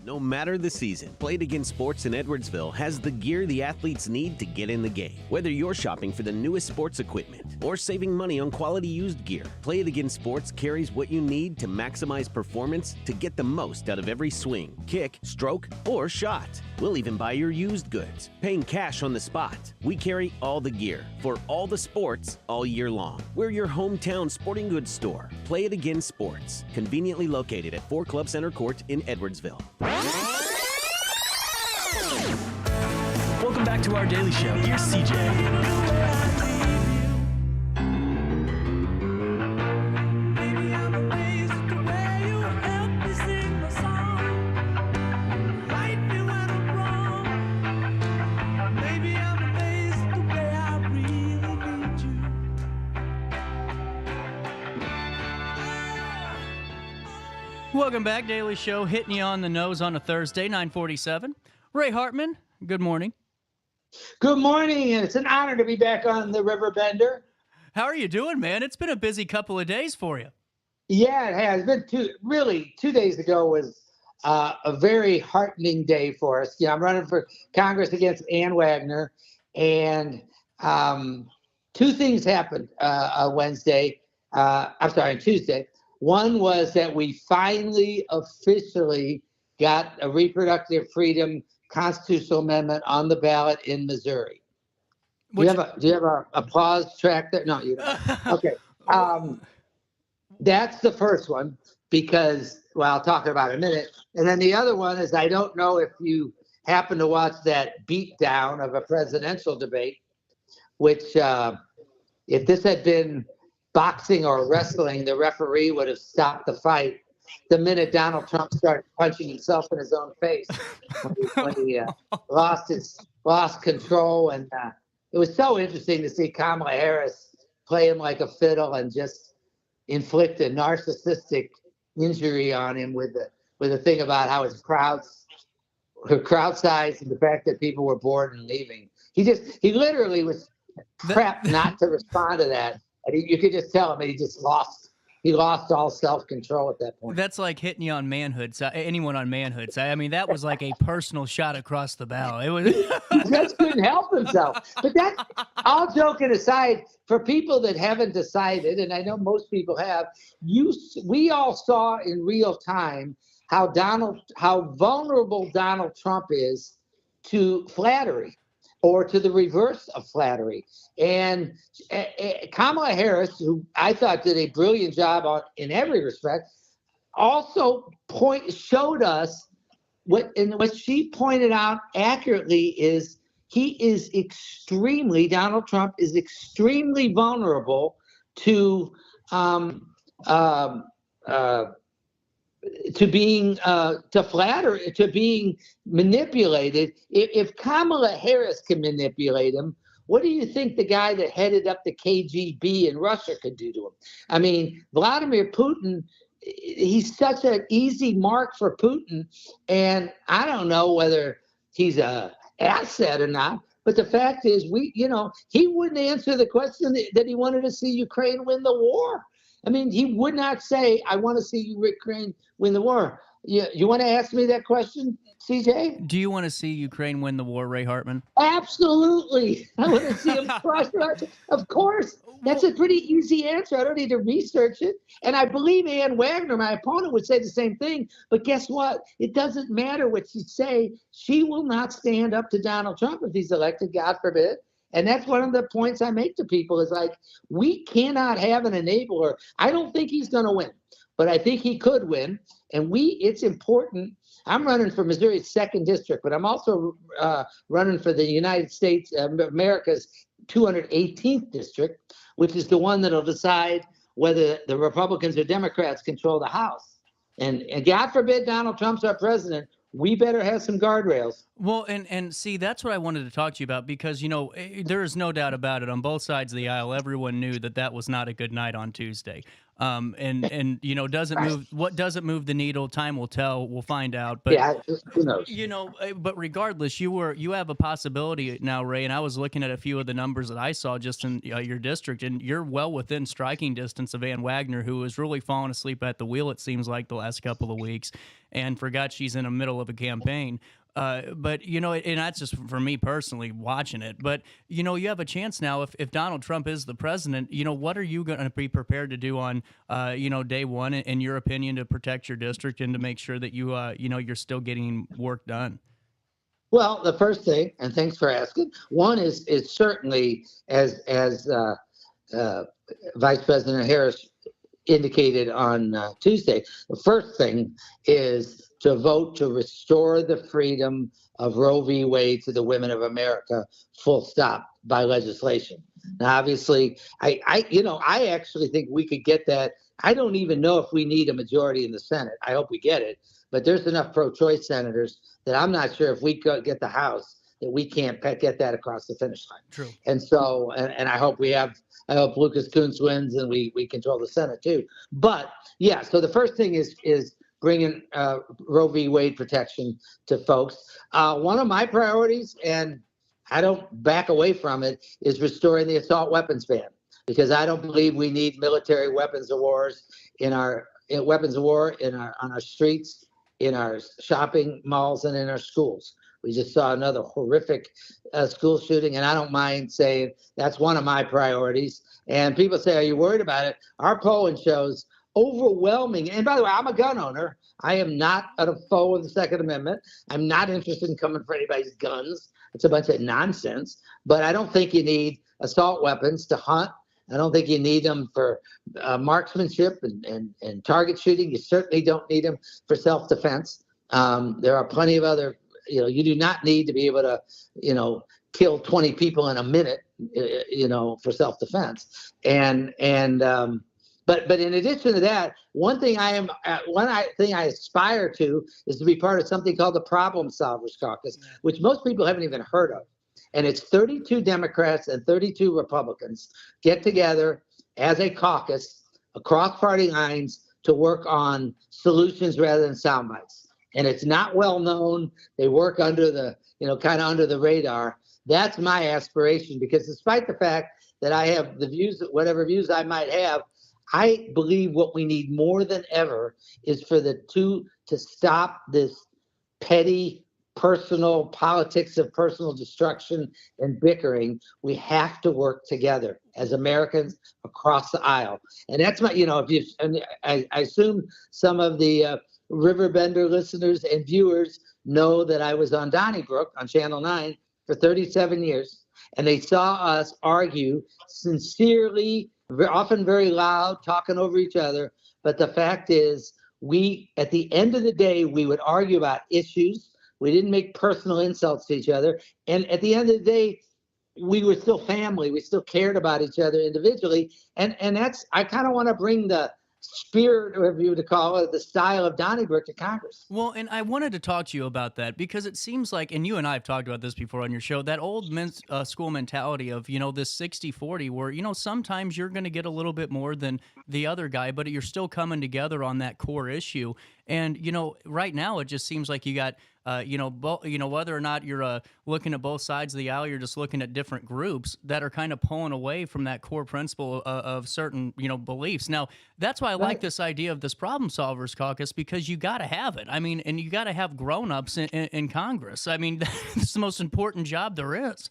No matter the season, Play It Again Sports in Edwardsville has the gear the athletes need to get in the game. Whether you're shopping for the newest sports equipment or saving money on quality used gear, Play It Again Sports carries what you need to maximize performance to get the most out of every swing, kick, stroke, or shot. We'll even buy your used goods, paying cash on the spot. We carry all the gear for all the sports all year long. We're your hometown sporting goods store. Play It Again Sports, conveniently located at 4 Club Center Court in Edwardsville. Welcome back to our daily show. Here's CJ. Welcome back, Daily Show, hitting you on the nose on a Thursday, 9:47. Ray Hartman, good morning. Good morning, and it's an honor to be back on the Riverbender. How are you doing, man? It's been a busy couple of days for you. Yeah, it has been. 2 days ago was a very heartening day for us. I'm running for Congress against Ann Wagner, and 2 things happened on Tuesday. One was that we finally officially got a reproductive freedom constitutional amendment on the ballot in Missouri. Do you have a applause track there? No, you don't. Okay. That's the first one because, well, I'll talk about it in a minute. And then the other one is I don't know if you happen to watch that beatdown of a presidential debate, which if this had been boxing or wrestling, the referee would have stopped the fight the minute Donald Trump started punching himself in his own face when he lost control. And it was so interesting to see Kamala Harris play him like a fiddle and just inflict a narcissistic injury on him with the thing about how her crowd size and the fact that people were bored and leaving. He literally was crap not to respond to that. And you could just tell him that he lost all self-control at that point. That's like hitting you on manhood. Anyone on manhood. I mean, that was like a personal shot across the bow. It was. He just couldn't help himself. But that, all joking aside, for people that haven't decided, and I know most people have, we all saw in real time how vulnerable Donald Trump is to flattery, or to the reverse of flattery. And Kamala Harris, who I thought did a brilliant job in every respect, also showed us what she pointed out accurately is Donald Trump is extremely vulnerable to being manipulated. If Kamala Harris can manipulate him, what do you think the guy that headed up the KGB in Russia could do to him? I mean, Vladimir Putin, he's such an easy mark for Putin, and I don't know whether he's an asset or not. But the fact is, he wouldn't answer the question that he wanted to see Ukraine win the war. I mean, he would not say, I want to see Ukraine win the war. You want to ask me that question, CJ? Do you want to see Ukraine win the war, Ray Hartman? Absolutely. I want to see him crush Russia. Of course. That's a pretty easy answer. I don't need to research it. And I believe Ann Wagner, my opponent, would say the same thing. But guess what? It doesn't matter what she'd say. She will not stand up to Donald Trump if he's elected, God forbid. And that's one of the points I make to people is like, we cannot have an enabler. I don't think he's going to win. but I think he could win. And it's important. I'm running for Missouri's 2nd district, but I'm also running for the United States, America's 218th district, which is the one that'll decide whether the Republicans or Democrats control the House. And God forbid Donald Trump's our president, we better have some guardrails. Well, and see, that's what I wanted to talk to you about, because, there is no doubt about it. On both sides of the aisle, everyone knew that was not a good night on Tuesday. Doesn't move. What doesn't move the needle? Time will tell. We'll find out. But yeah, who knows? But regardless, you have a possibility now, Ray. And I was looking at a few of the numbers that I saw just in your district, and you're well within striking distance of Ann Wagner, who has really fallen asleep at the wheel, it seems like, the last couple of weeks, and forgot she's in the middle of a campaign. But, and that's just for me personally watching it. But, you have a chance now if Donald Trump is the president, what are you going to be prepared to do on, day one, in your opinion, to protect your district and to make sure that you're still getting work done? Well, the first thing, and thanks for asking, one is certainly, as Vice President Harris indicated on Tuesday, the first thing is to vote to restore the freedom of Roe v. Wade to the women of America, full stop, by legislation. Now, obviously, I actually think we could get that. I don't even know if we need a majority in the Senate. I hope we get it. But there's enough pro-choice senators that I'm not sure if we could get the House that we can't get that across the finish line. True. And so, and I hope I hope Lucas Kunce wins and we control the Senate too. But yeah, so the first thing is bringing Roe v. Wade protection to folks. One of my priorities, and I don't back away from it, is restoring the assault weapons ban, because I don't believe we need military weapons of war on our streets, in our shopping malls, and in our schools. We just saw another horrific school shooting, and I don't mind saying that's one of my priorities. And people say, are you worried about it? Our polling shows overwhelming. And by the way, I'm a gun owner. I am not a foe of the Second Amendment. I'm not interested in coming for anybody's guns. It's a bunch of nonsense. But I don't think you need assault weapons to hunt. I don't think you need them for marksmanship and target shooting. You certainly don't need them for self-defense. There are plenty of other, you do not need to be able to, kill 20 people in a minute, for self-defense. But in addition to that, one thing I aspire to is to be part of something called the Problem Solvers Caucus, which most people haven't even heard of. And it's 32 Democrats and 32 Republicans get together as a caucus across party lines to work on solutions rather than sound bites. And it's not well known. They work under the, kind of under the radar. That's my aspiration, because despite the fact that I have the views, whatever views I might have, I believe what we need more than ever is for the two to stop this petty personal politics of personal destruction and bickering. We have to work together as Americans across the aisle. And that's my, I assume some of the Riverbender listeners and viewers know that I was on Donnybrook on Channel 9 for 37 years. And they saw us argue sincerely, often very loud, talking over each other. But the fact is, at the end of the day, we would argue about issues. We didn't make personal insults to each other. And at the end of the day, we were still family. We still cared about each other individually. And that's, I kind of want to bring the spirit, or whatever you would call it, the style of Donnybrook to Congress. Well, and I wanted to talk to you about that, because it seems like, and you and I have talked about this before on your show, that old school mentality of, this 60-40 where, sometimes you're going to get a little bit more than the other guy, but you're still coming together on that core issue. And, right now it just seems like you got, whether or not you're looking at both sides of the aisle, you're just looking at different groups that are kind of pulling away from that core principle of certain, beliefs. Now, that's why I like this idea of this Problem Solvers Caucus, because you got to have it. I mean, and you got to have grown-ups in Congress. I mean, it's the most important job there is.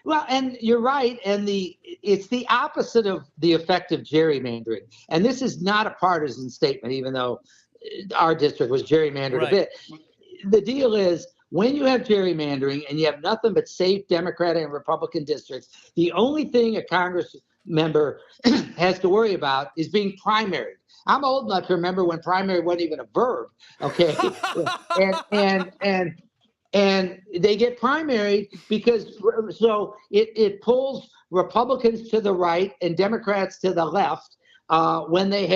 Well, and you're right. And it's the opposite of the effect of gerrymandering. And this is not a partisan statement, even though our district was gerrymandered a bit. The deal is, when you have gerrymandering and you have nothing but safe Democratic and Republican districts, the only thing a Congress member has to worry about is being primaried. I'm old enough to remember when primary wasn't even a verb. Okay, and they get primaried because so it pulls Republicans to the right and Democrats to the left when they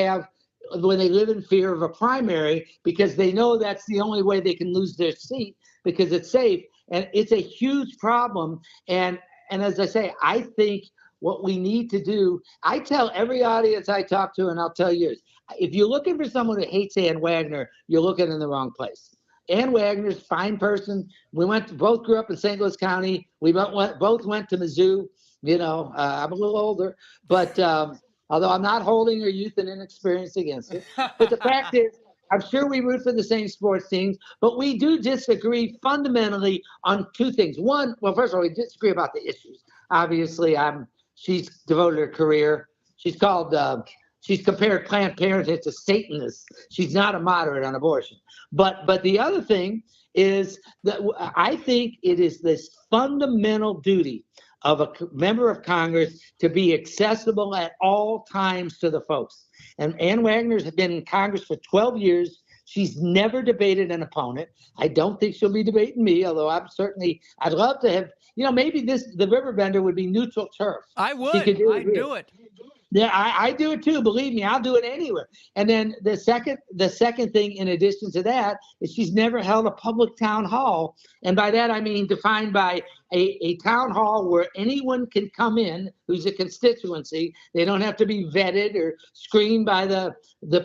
live in fear of a primary, because they know that's the only way they can lose their seat because it's safe. And it's a huge problem. And as I say, I think what we need to do, I tell every audience I talk to, and I'll tell yours, if you're looking for someone who hates Ann Wagner, you're looking in the wrong place. Ann Wagner's a fine person. We both grew up in St. Louis County. We both went to Mizzou. You know, I'm a little older, but although I'm not holding her youth and inexperience against it. But the fact is, I'm sure we root for the same sports teams, but we do disagree fundamentally on two things. One, well, first of all, we disagree about the issues. Obviously, she's devoted her career. She's compared Planned Parenthood to Satanists. She's not a moderate on abortion. But the other thing is that I think it is this fundamental duty of a member of Congress to be accessible at all times to the folks. And Ann Wagner's been in Congress for 12 years. She's never debated an opponent. I don't think she'll be debating me, although I'd love to have, maybe the Riverbender would be neutral turf. I would. I'd do it. Yeah, I do it too. Believe me, I'll do it anywhere. And then the second thing, in addition to that, is she's never held a public town hall. And by that, I mean defined by a town hall where anyone can come in who's a constituency. They don't have to be vetted or screened by the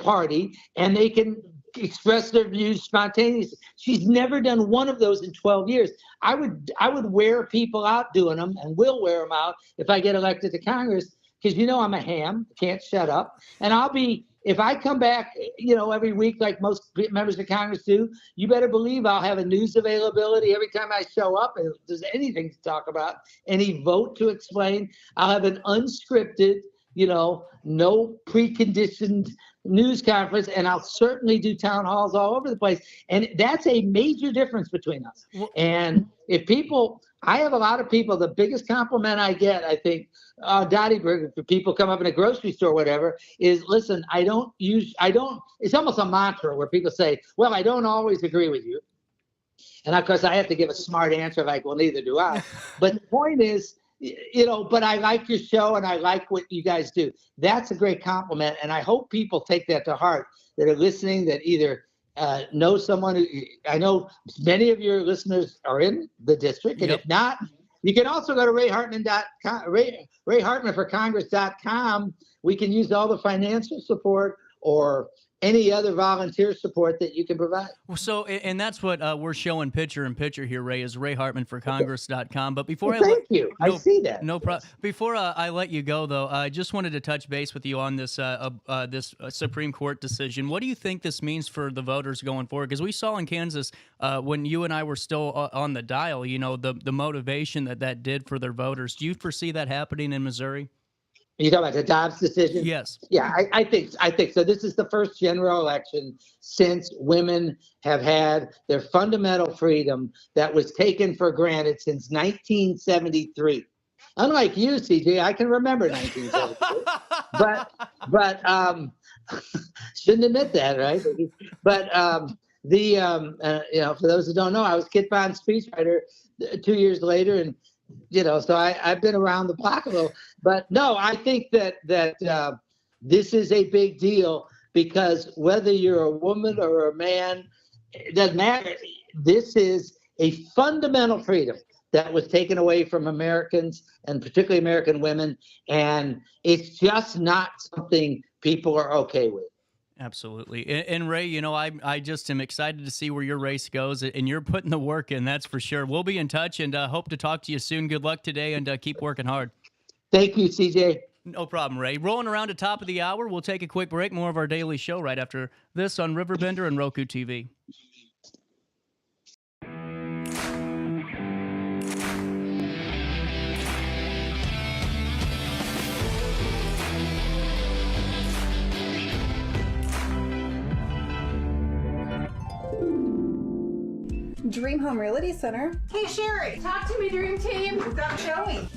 party, and they can express their views spontaneously. She's never done one of those in 12 years. I would wear people out doing them, and will wear them out if I get elected to Congress. Because I'm a ham, can't shut up. And if I come back, every week like most members of Congress do, you better believe I'll have a news availability every time I show up. If there's anything to talk about, any vote to explain, I'll have an unscripted, no preconditioned news conference, and I'll certainly do town halls all over the place. And that's a major difference between us. And I have a lot of people, the biggest compliment I get, I think, Dottie, if people come up in a grocery store or whatever, is, listen, it's almost a mantra where people say, well, I don't always agree with you. And of course, I have to give a smart answer like, well, neither do I. But the point is, but I like your show and I like what you guys do. That's a great compliment. And I hope people take that to heart that are listening, that either know someone who, I know many of your listeners are in the district. And if not, you can also go to RayHartmanForCongress.com. We can use all the financial support or any other volunteer support that you can provide. Well, so, and that's what we're showing picture in picture here, Ray, is RayHartmanForCongress.com. But before thank you. I see that. No problem. Before I let you go, though, I just wanted to touch base with you on this this Supreme Court decision. What do you think this means for the voters going forward? Because we saw in Kansas when you and I were still on the dial, the motivation that did for their voters. Do you foresee that happening in Missouri? You talking about the Dobbs decision? Yes. Yeah, I think so. This is the first general election since women have had their fundamental freedom that was taken for granted since 1973. Unlike you, CJ, I can remember 1973, but shouldn't admit that, right? But for those who don't know, I was Kit Bond's speechwriter 2 years later, and so I've been around the block a little. But no, I think that this is a big deal, because whether you're a woman or a man, it doesn't matter. This is a fundamental freedom that was taken away from Americans, and particularly American women, and it's just not something people are okay with. Absolutely. And Ray, I just am excited to see where your race goes, and you're putting the work in, that's for sure. We'll be in touch, and hope to talk to you soon. Good luck today, and keep working hard. Thank you, CJ. No problem, Ray. Rolling around at top of the hour, we'll take a quick break. More of our daily show right after this on Riverbender and Roku TV. Dream Home Realty Center. Hey, Sherry. Talk to me, Dream Team. Stop showing.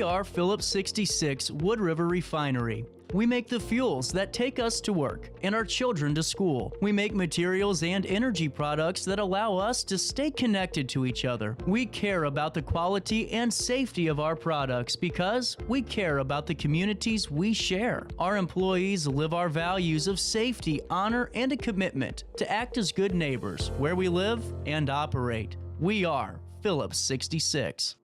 are Phillips 66 Wood River Refinery. We make the fuels that take us to work and our children to school. We make materials and energy products that allow us to stay connected to each other. We care about the quality and safety of our products because we care about the communities we share. Our employees live our values of safety, honor, and a commitment to act as good neighbors where we live and operate. We are Phillips 66.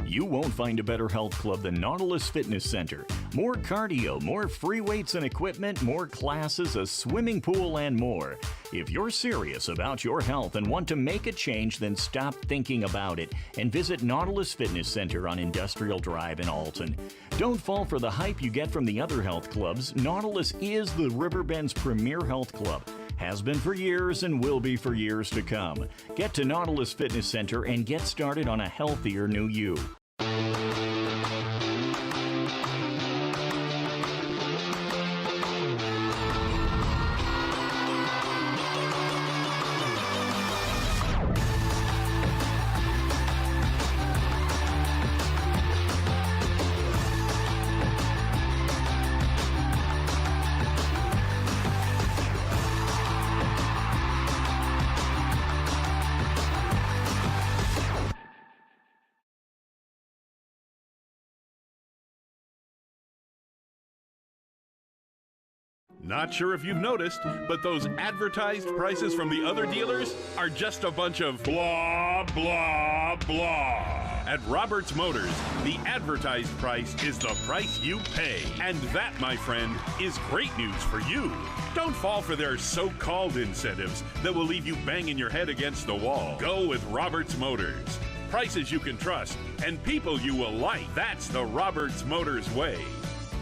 You won't find a better health club than Nautilus Fitness Center. More cardio, more free weights and equipment, more classes, a swimming pool, and more. If you're serious about your health and want to make a change, then stop thinking about it and visit Nautilus Fitness Center on Industrial Drive in Alton. Don't fall for the hype you get from the other health clubs. Nautilus is the Riverbend's premier health club. Has been for years and will be for years to come. Get to Nautilus Fitness Center and get started on a healthier new you. Not sure if you've noticed, but those advertised prices from the other dealers are just a bunch of blah, blah, blah. At Roberts Motors, the advertised price is the price you pay. And that, my friend, is great news for you. Don't fall for their so-called incentives that will leave you banging your head against the wall. Go with Roberts Motors. Prices you can trust and people you will like. That's the Roberts Motors way.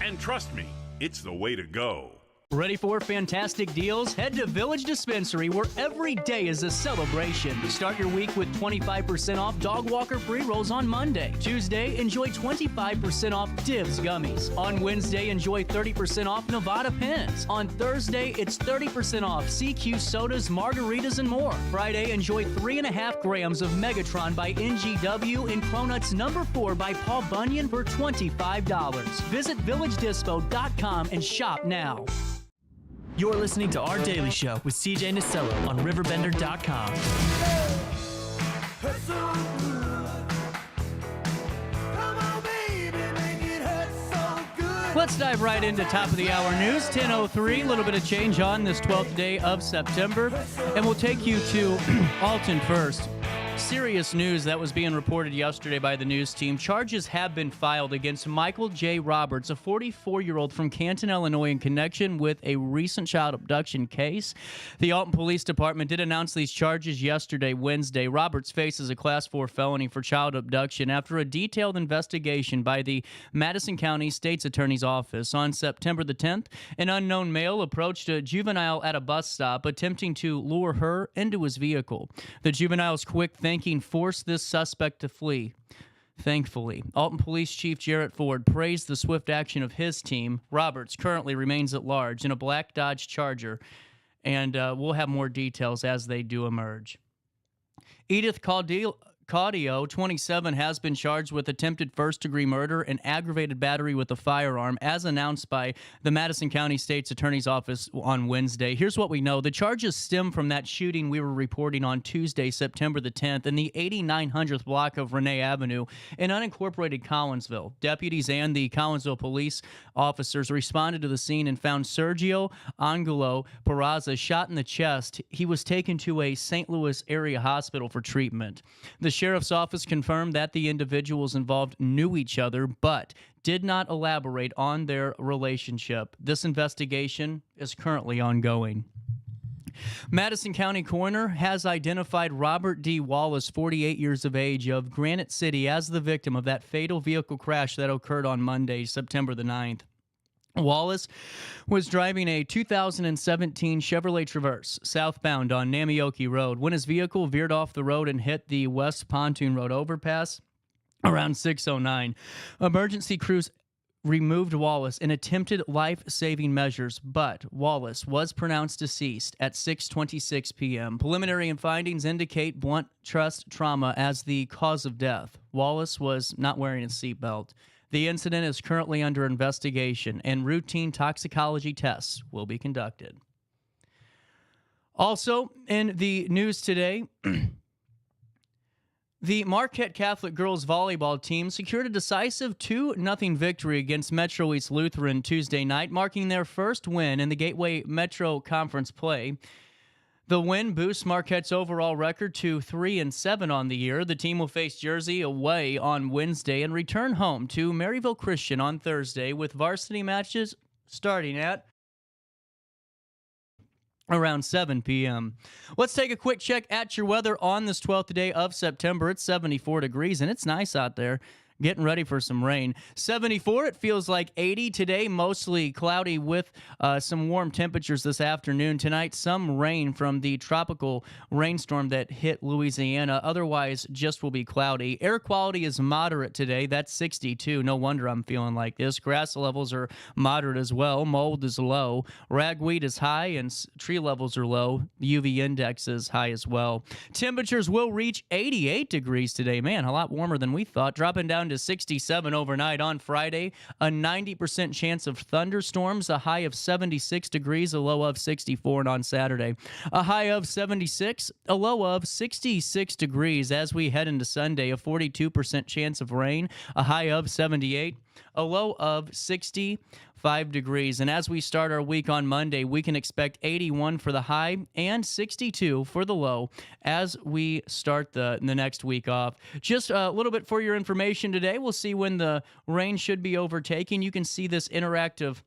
And trust me, it's the way to go. Ready for fantastic deals? Head to Village Dispensary, where every day is a celebration. Start your week with 25% off Dog Walker pre-rolls on Monday. Tuesday, enjoy 25% off Divs gummies. On Wednesday, enjoy 30% off Nevada pens. On Thursday, it's 30% off CQ sodas, margaritas, and more. Friday, enjoy 3.5 grams of Megatron by NGW and Cronuts number 4 by Paul Bunyan for $25. Visit VillageDispo.com and shop now. You're listening to Our Daily Show with CJ Nasello on RiverBender.com. Let's dive right into top of the hour news. 10:03, a little bit of change on this 12th day of September. And we'll take you to Alton first. Serious news that was being reported yesterday by the news team. Charges have been filed against Michael J. Roberts, a 44-year-old from Canton, Illinois, in connection with a recent child abduction case. The Alton Police Department did announce these charges yesterday, Wednesday. Roberts faces a Class 4 felony for child abduction after a detailed investigation by the Madison County State's Attorney's Office. On September the 10th, an unknown male approached a juvenile at a bus stop, attempting to lure her into his vehicle. The juvenile's quick thinking forced this suspect to flee. Thankfully, Alton Police Chief Jarrett Ford praised the swift action of his team. Roberts currently remains at large in a black Dodge Charger, and we'll have more details as they do emerge. Edith Caudio, 27, has been charged with attempted first-degree murder and aggravated battery with a firearm, as announced by the Madison County State's Attorney's Office on Wednesday. Here's what we know. The charges stem from that shooting we were reporting on Tuesday, September the 10th, in the 8900th block of Renee Avenue in unincorporated Collinsville. Deputies and the Collinsville police officers responded to the scene and found Sergio Angulo Peraza shot in the chest. He was taken to a St. Louis area hospital for treatment. The sheriff's office confirmed that the individuals involved knew each other, but did not elaborate on their relationship. This investigation is currently ongoing. Madison County Coroner has identified Robert D. Wallace, 48 years of age, of Granite City, as the victim of that fatal vehicle crash that occurred on Monday, September the 9th. Wallace was driving a 2017 Chevrolet Traverse southbound on Namioki Road when his vehicle veered off the road and hit the West Pontoon Road overpass around 6:09. Emergency crews removed Wallace and attempted life-saving measures, but Wallace was pronounced deceased at 6:26 p.m. Preliminary findings indicate blunt truss trauma as the cause of death. Wallace was not wearing a seatbelt. The incident is currently under investigation, and routine toxicology tests will be conducted. Also, in the news today, the Marquette Catholic girls volleyball team secured a decisive 2-0 victory against Metro East Lutheran Tuesday night, marking their first win in the Gateway Metro Conference play. The win boosts Marquette's overall record to 3-7 on the year. The team will face Jersey away on Wednesday and return home to Maryville Christian on Thursday, with varsity matches starting at around 7 p.m. Let's take a quick check at your weather on this 12th day of September. It's 74 degrees, and it's nice out there. Getting ready for some rain. 74, it feels like 80 today, mostly cloudy with some warm temperatures this afternoon. Tonight, some rain from the tropical rainstorm that hit Louisiana. Otherwise, just will be cloudy. Air quality is moderate today. That's 62. No wonder I'm feeling like this. Grass levels are moderate as well. Mold is low. Ragweed is high, and tree levels are low. The UV index is high as well. Temperatures will reach 88 degrees today. Man, a lot warmer than we thought. Dropping down to 67 overnight on Friday. A 90% chance of thunderstorms, a high of 76 degrees, a low of 64, and on Saturday, a high of 76, a low of 66 degrees. As we head into Sunday, a 42% chance of rain, a high of 78, a low of 65 degrees. And as we start our week on Monday, we can expect 81 for the high and 62 for the low as we start the next week off. Just a little bit for your information today. We'll see when the rain should be overtaking. You can see this interactive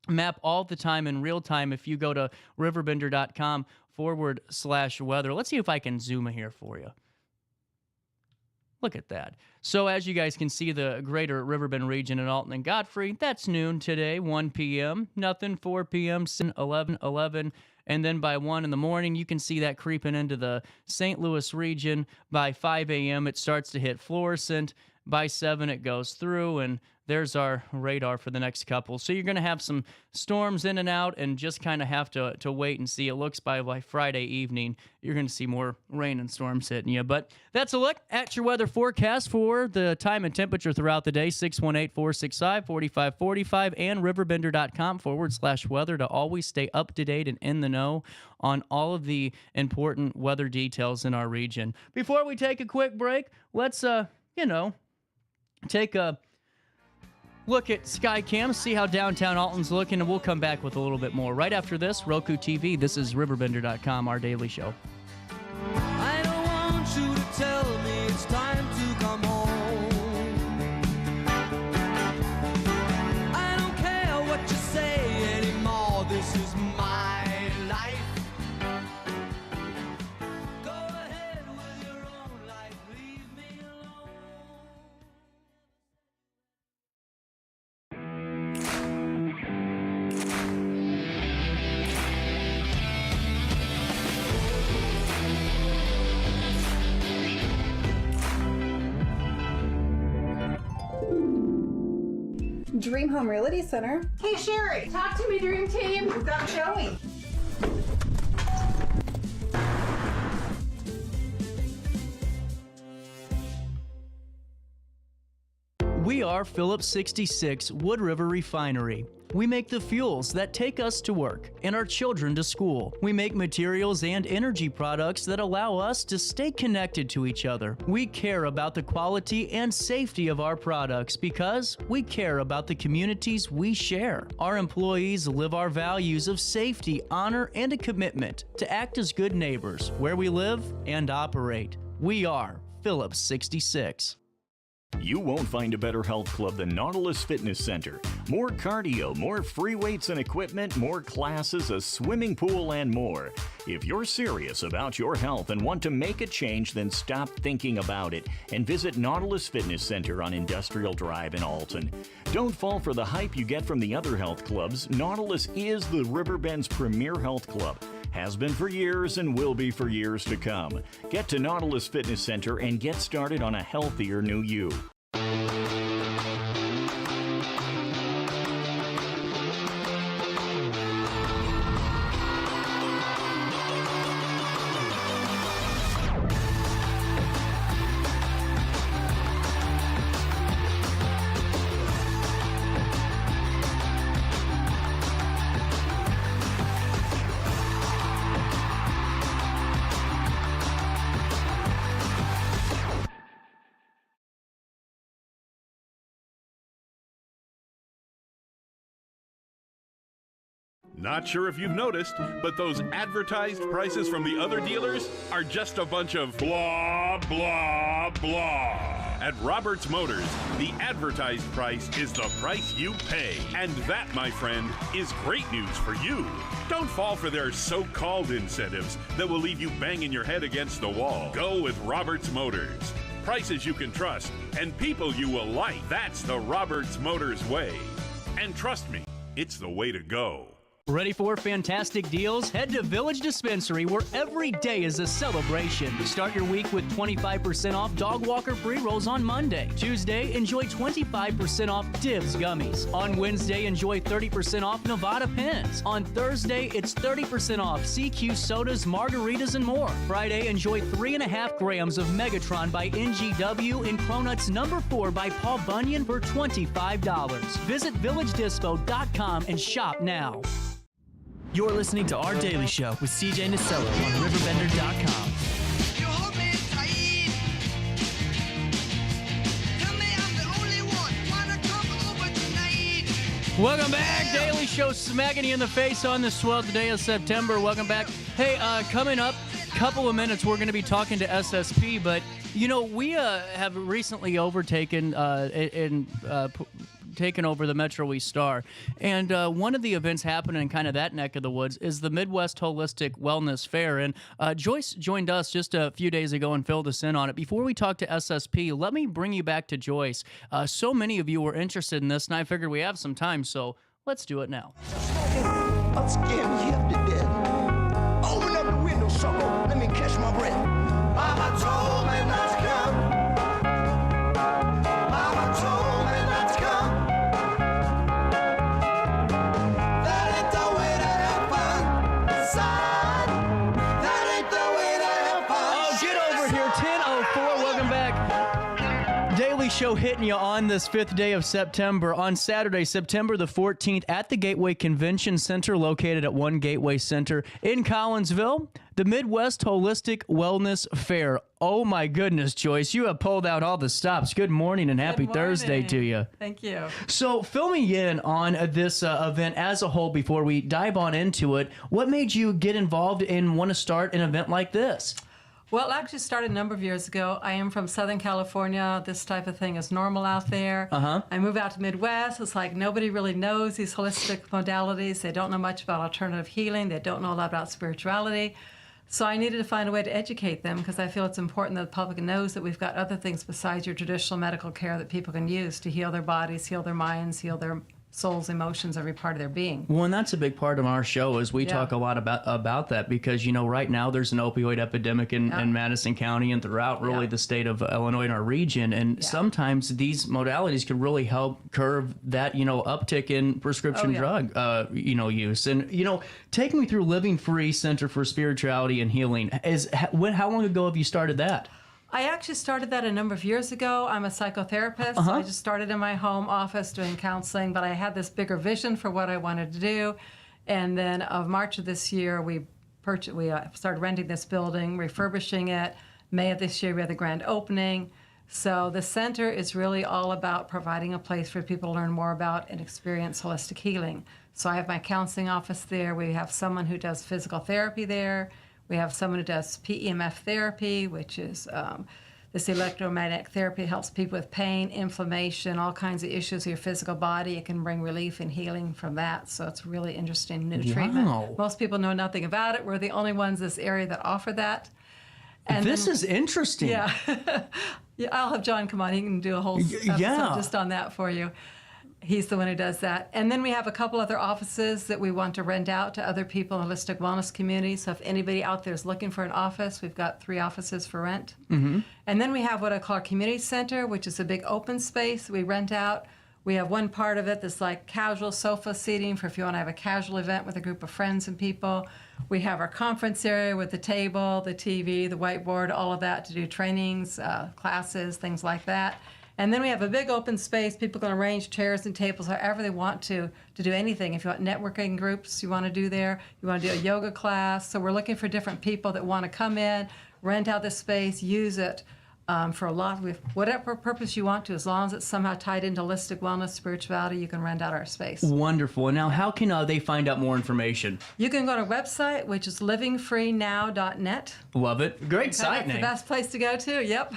map all the time in real time if you go to RiverBender.com /weather. Let's see if I can zoom in here for you. Look at that. So as you guys can see, the greater Riverbend region in Alton and Godfrey, that's noon today, 1 p.m., nothing, 4 p.m., 11, and then by 1 in the morning, you can see that creeping into the St. Louis region. By 5 a.m., it starts to hit Florissant. By 7, it goes through, and there's our radar for the next couple. So you're going to have some storms in and out and just kind of have to wait and see. It looks by Friday evening, you're going to see more rain and storms hitting you. But that's a look at your weather forecast for the time and temperature throughout the day. 618-465-4545 and RiverBender.com /weather to always stay up to date and in the know on all of the important weather details in our region. Before we take a quick break, let's, take a look at Skycam, see how downtown Alton's looking, and we'll come back with a little bit more. Right after this, Roku TV, this is RiverBender.com, our daily show. I don't want you to tell me it's time to come home. I don't care what you say anymore, this is my life. Go ahead with your own life, leave me alone. Dream Home Realty Center. Hey Sherry, talk to me, Dream Team. We've got a showing. We are Phillips 66 Wood River Refinery. We make the fuels that take us to work and our children to school. We make materials and energy products that allow us to stay connected to each other. We care about the quality and safety of our products because we care about the communities we share. Our employees live our values of safety, honor, and a commitment to act as good neighbors where we live and operate. We are Phillips 66. You won't find a better health club than Nautilus Fitness Center. More cardio, more free weights and equipment, more classes, a swimming pool, and more. If you're serious about your health and want to make a change, then stop thinking about it and visit Nautilus Fitness Center on Industrial Drive in Alton. Don't fall for the hype you get from the other health clubs. Nautilus is the Riverbend's premier health club. Has been for years and will be for years to come. Get to Nautilus Fitness Center and get started on a healthier new you. Not sure if you've noticed, but those advertised prices from the other dealers are just a bunch of blah, blah, blah. At Roberts Motors, the advertised price is the price you pay. And that, my friend, is great news for you. Don't fall for their so-called incentives that will leave you banging your head against the wall. Go with Roberts Motors. Prices you can trust and people you will like. That's the Roberts Motors way. And trust me, it's the way to go. Ready for fantastic deals? Head to Village Dispensary, where every day is a celebration. Start your week with 25% off Dog Walker pre-rolls on Monday. Tuesday, enjoy 25% off Divs gummies. On Wednesday, enjoy 30% off Nevada pens. On Thursday, it's 30% off CQ sodas, margaritas, and more. Friday, enjoy 3.5 grams of Megatron by NGW and Cronuts number 4 by Paul Bunyan for $25. Visit VillageDispo.com and shop now. You're listening to Our Daily Show with CJ Nasello on RiverBender.com. Welcome back. Daily Show smacking you in the face on the 12th day of September. Welcome back. Hey, coming up, couple of minutes, we're going to be talking to SSP, but, you know, we have recently overtaken taken over the Metro East Star. And one of the events happening in kind of that neck of the woods is the Midwest Holistic Wellness Fair. And Joyce joined us just a few days ago and filled us in on it. Before we talk to SSP, let me bring you back to Joyce. So many of you were interested in this, and I figured we have some time, so let's do it now. I'm scared we have to death. Open up the window, sucker. Let me catch my breath. Mama told me not to come. Mama told me not to come. That ain't the way to have fun, son. That ain't the way to have fun. Oh, get over here. 10:04. Welcome back. Daily Show hitting you on this 5th day of September. On Saturday, September the 14th, at the Gateway Convention Center, located at 1 Gateway Center in Collinsville, the Midwest Holistic Wellness Fair. Oh my goodness, Joyce, you have pulled out all the stops. Good morning and happy Thursday to you. Thank you. So fill me in on this event as a whole before we dive on into it. What made you get involved and want to start an event like this? Well, it actually started a number of years ago. I am from Southern California. This type of thing is normal out there. I moved out to Midwest. It's like nobody really knows these holistic modalities. They don't know much about alternative healing. They don't know a lot about spirituality. So I needed to find a way to educate them because I feel it's important that the public knows that we've got other things besides your traditional medical care that people can use to heal their bodies, heal their minds, heal their souls, emotions, every part of their being. Well, and that's a big part of our show is we talk a lot about that because, you know, right now there's an opioid epidemic in Madison County and throughout really the state of Illinois and our region. And sometimes these modalities can really help curb that, you know, uptick in prescription drug, you know, use. And, you know, take me through Living Free Center for Spirituality and Healing. How long ago have you started that? I actually started that a number of years ago. I'm a psychotherapist. So I just started in my home office doing counseling, but I had this bigger vision for what I wanted to do. And then of March of this year, we started renting this building, refurbishing it. May of this year, we had the grand opening. So the center is really all about providing a place for people to learn more about and experience holistic healing. So I have my counseling office there. We have someone who does physical therapy there. We have someone who does PEMF therapy, which is this electromagnetic therapy. It helps people with pain, inflammation, all kinds of issues with your physical body. It can bring relief and healing from that. So it's really interesting new treatment. Most people know nothing about it. We're the only ones in this area that offer that. And this is interesting. Yeah. I'll have John come on. He can do a whole episode just on that for you. He's the one who does that. And then we have a couple other offices that we want to rent out to other people in the holistic wellness community. So if anybody out there is looking for an office, we've got 3 offices for rent. And then we have what I call our community center, which is a big open space we rent out. We have one part of it that's like casual sofa seating for if you want to have a casual event with a group of friends and people. We have our conference area with the table, the TV, the whiteboard, all of that to do trainings, classes, things like that. And then we have a big open space. People can arrange chairs and tables however they want to do anything. If you want networking groups you want to do there, you want to do a yoga class. So we're looking for different people that want to come in, rent out this space, use it for a lot, whatever purpose you want to, as long as it's somehow tied into holistic wellness, spirituality, you can rent out our space. Wonderful. And now, how can they find out more information? You can go to our website, which is livingfreenow.net. Love it. Great site name. That's the best place to go to. Yep.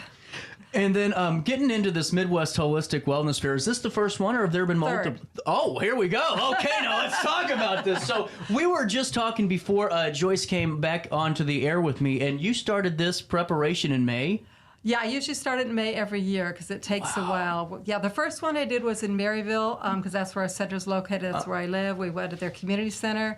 And then getting into this Midwest Holistic Wellness Fair, is this the first one, or have there been multiple? Oh, here we go. Okay, now let's talk about this. So we were just talking before Joyce came back onto the air with me, and you started this preparation in May? Yeah, I usually start it in May every year because it takes a while. Yeah, the first one I did was in Maryville because that's where our center is located. That's where I live. We went to their community center.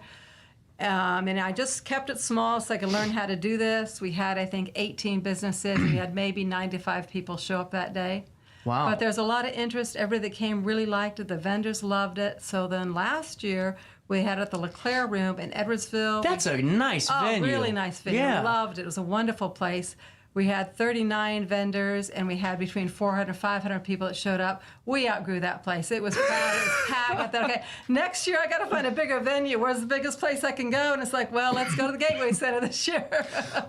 And I just kept it small so I could learn how to do this. We had, I think, 18 businesses. We had maybe 95 people show up that day. Wow. But there's a lot of interest. Everybody that came really liked it. The vendors loved it. So then last year, we had it at the LeClaire Room in Edwardsville. That's a nice venue. Oh, really nice venue. Yeah. Loved it. It was a wonderful place. We had 39 vendors, and we had between 400 and 500 people that showed up. We outgrew that place. It was crowded. It was packed. I thought, okay, next year I got to find a bigger venue. Where's the biggest place I can go? And it's like, well, let's go to the Gateway Center this year.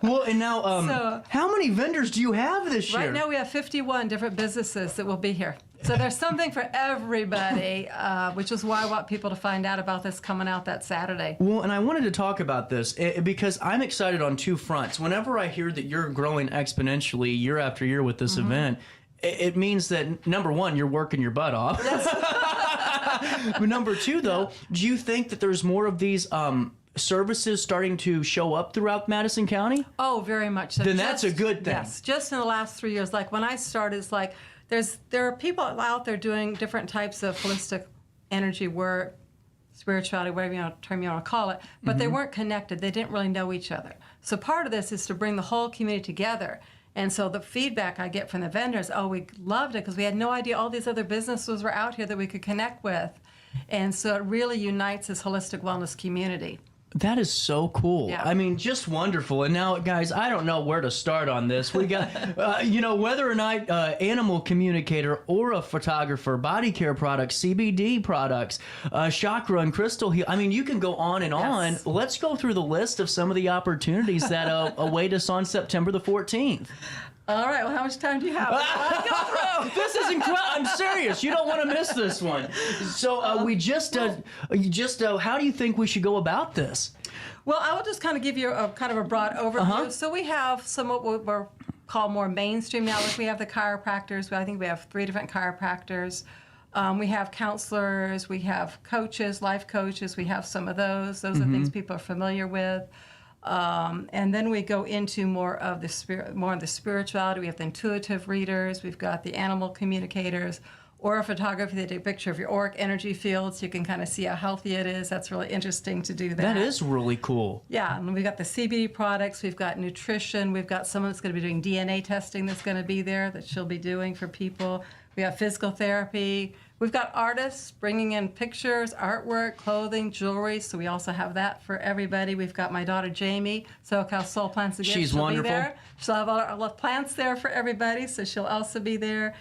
Well, and now, how many vendors do you have this year? Right now we have 51 different businesses that will be here. So there's something for everybody, which is why I want people to find out about this coming out that Saturday. Well, and I wanted to talk about this because I'm excited on two fronts. Whenever I hear that you're growing exponentially year after year with this event, it means that, number one, you're working your butt off. But number two, though, do you think that there's more of these services starting to show up throughout Madison County? Oh, very much so. Then that's a good thing. Yes, just in the last 3 years. Like when I started, it's like there are people out there doing different types of holistic energy work, spirituality, whatever term you want to call it, but they weren't connected. They didn't really know each other. So part of this is to bring the whole community together. And so the feedback I get from the vendors, oh, we loved it because we had no idea all these other businesses were out here that we could connect with. And so it really unites this holistic wellness community. That is so cool. Yeah. I mean, just wonderful. And now, guys, I don't know where to start on this. We got, whether or not animal communicator or a photographer, body care products, CBD products, chakra and crystal heal. I mean, you can go on and on. Let's go through the list of some of the opportunities that await us on September the 14th. All right. Well, how much time do you have? Let's go through. This is incredible. I'm serious. You don't want to miss this one. So how do you think we should go about this? Well, I will just kind of give you a kind of a broad overview. So we have some what we're called more mainstream now. Like we have the chiropractors. I think we have 3 different chiropractors. We have counselors. We have coaches, life coaches. We have some of those. Those are things people are familiar with. And then we go into more of the spirituality. We have the intuitive readers. We've got the animal communicators, aura photography. They take a picture of your auric energy field so you can kind of see how healthy it is. That's really interesting to do that. That is really cool. Yeah, and we've got the CBD products. We've got nutrition. We've got someone that's going to be doing DNA testing that's going to be there that she'll be doing for people. We have physical therapy. We've got artists bringing in pictures, artwork, clothing, jewelry, so we also have that for everybody. We've got my daughter Jamie, SoCal Soul Plants Again. She's she'll wonderful. Be there. She'll have all the plants there for everybody, so she'll also be there.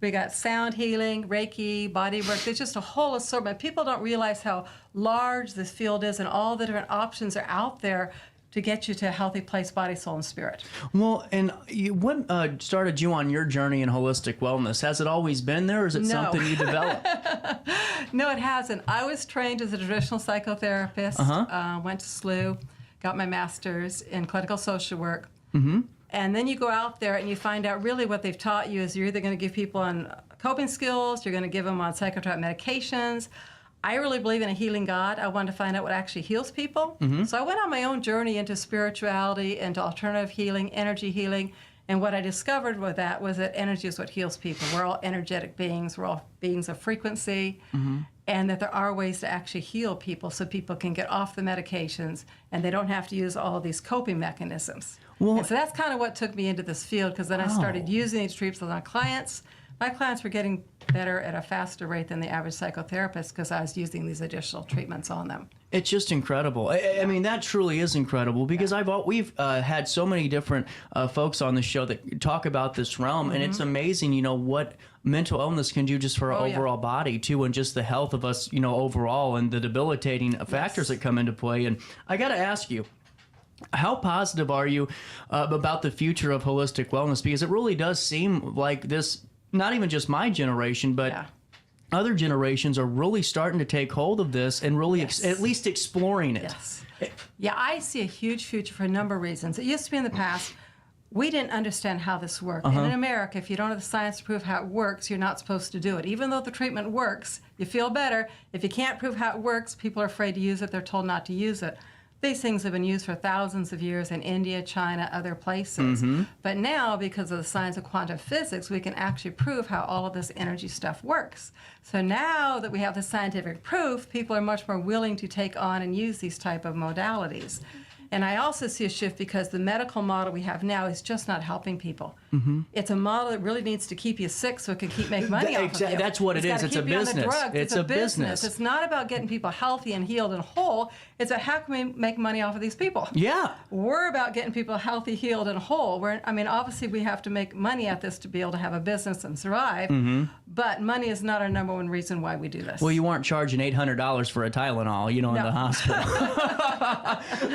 We got sound healing, Reiki, body work. There's just a whole assortment. People don't realize how large this field is and all the different options are out there to get you to a healthy place, body, soul, and spirit. Well, and what started you on your journey in holistic wellness? Has it always been there, or is it something you developed? No, it hasn't. I was trained as a traditional psychotherapist, went to SLU, got my master's in clinical social work. And then you go out there and you find out really what they've taught you is you're either going to give people on coping skills, you're going to give them on psychotropic medications. I really believe in a healing God. I wanted to find out what actually heals people. So I went on my own journey into spirituality, into alternative healing, energy healing, and what I discovered with that was that energy is what heals people. We're all energetic beings. We're all beings of frequency, and that there are ways to actually heal people so people can get off the medications and they don't have to use all of these coping mechanisms. And so that's kind of what took me into this field, because then I started using these treatments with my clients. My clients were getting better at a faster rate than the average psychotherapist because I was using these additional treatments on them. It's just incredible. I mean, that truly is incredible because we've had so many different folks on the show that talk about this realm, and it's amazing, what mental illness can do just for our overall body too, and just the health of us, overall, and the debilitating factors that come into play. And I got to ask you, How positive are you about the future of holistic wellness? Because it really does seem like this, not even just my generation, but other generations are really starting to take hold of this and really at least exploring it. Yes. Yeah, I see a huge future for a number of reasons. It used to be in the past, we didn't understand how this worked. And in America, if you don't have the science to prove how it works, you're not supposed to do it. Even though the treatment works, you feel better. If you can't prove how it works, people are afraid to use it. They're told not to use it. These things have been used for thousands of years in India, China, other places. But now, because of the science of quantum physics, we can actually prove how all of this energy stuff works. So now that we have the scientific proof, people are much more willing to take on and use these type of modalities. And I also see a shift because the medical model we have now is just not helping people. It's a model that really needs to keep you sick so it can keep making money off of you. That's what it is. It's a business. It's a business. It's not about getting people healthy and healed and whole. It's about how can we make money off of these people. Yeah. We're about getting people healthy, healed, and whole. Obviously we have to make money at this to be able to have a business and survive. But money is not our number one reason why we do this. Well, you aren't charging $800 for a Tylenol, in the hospital.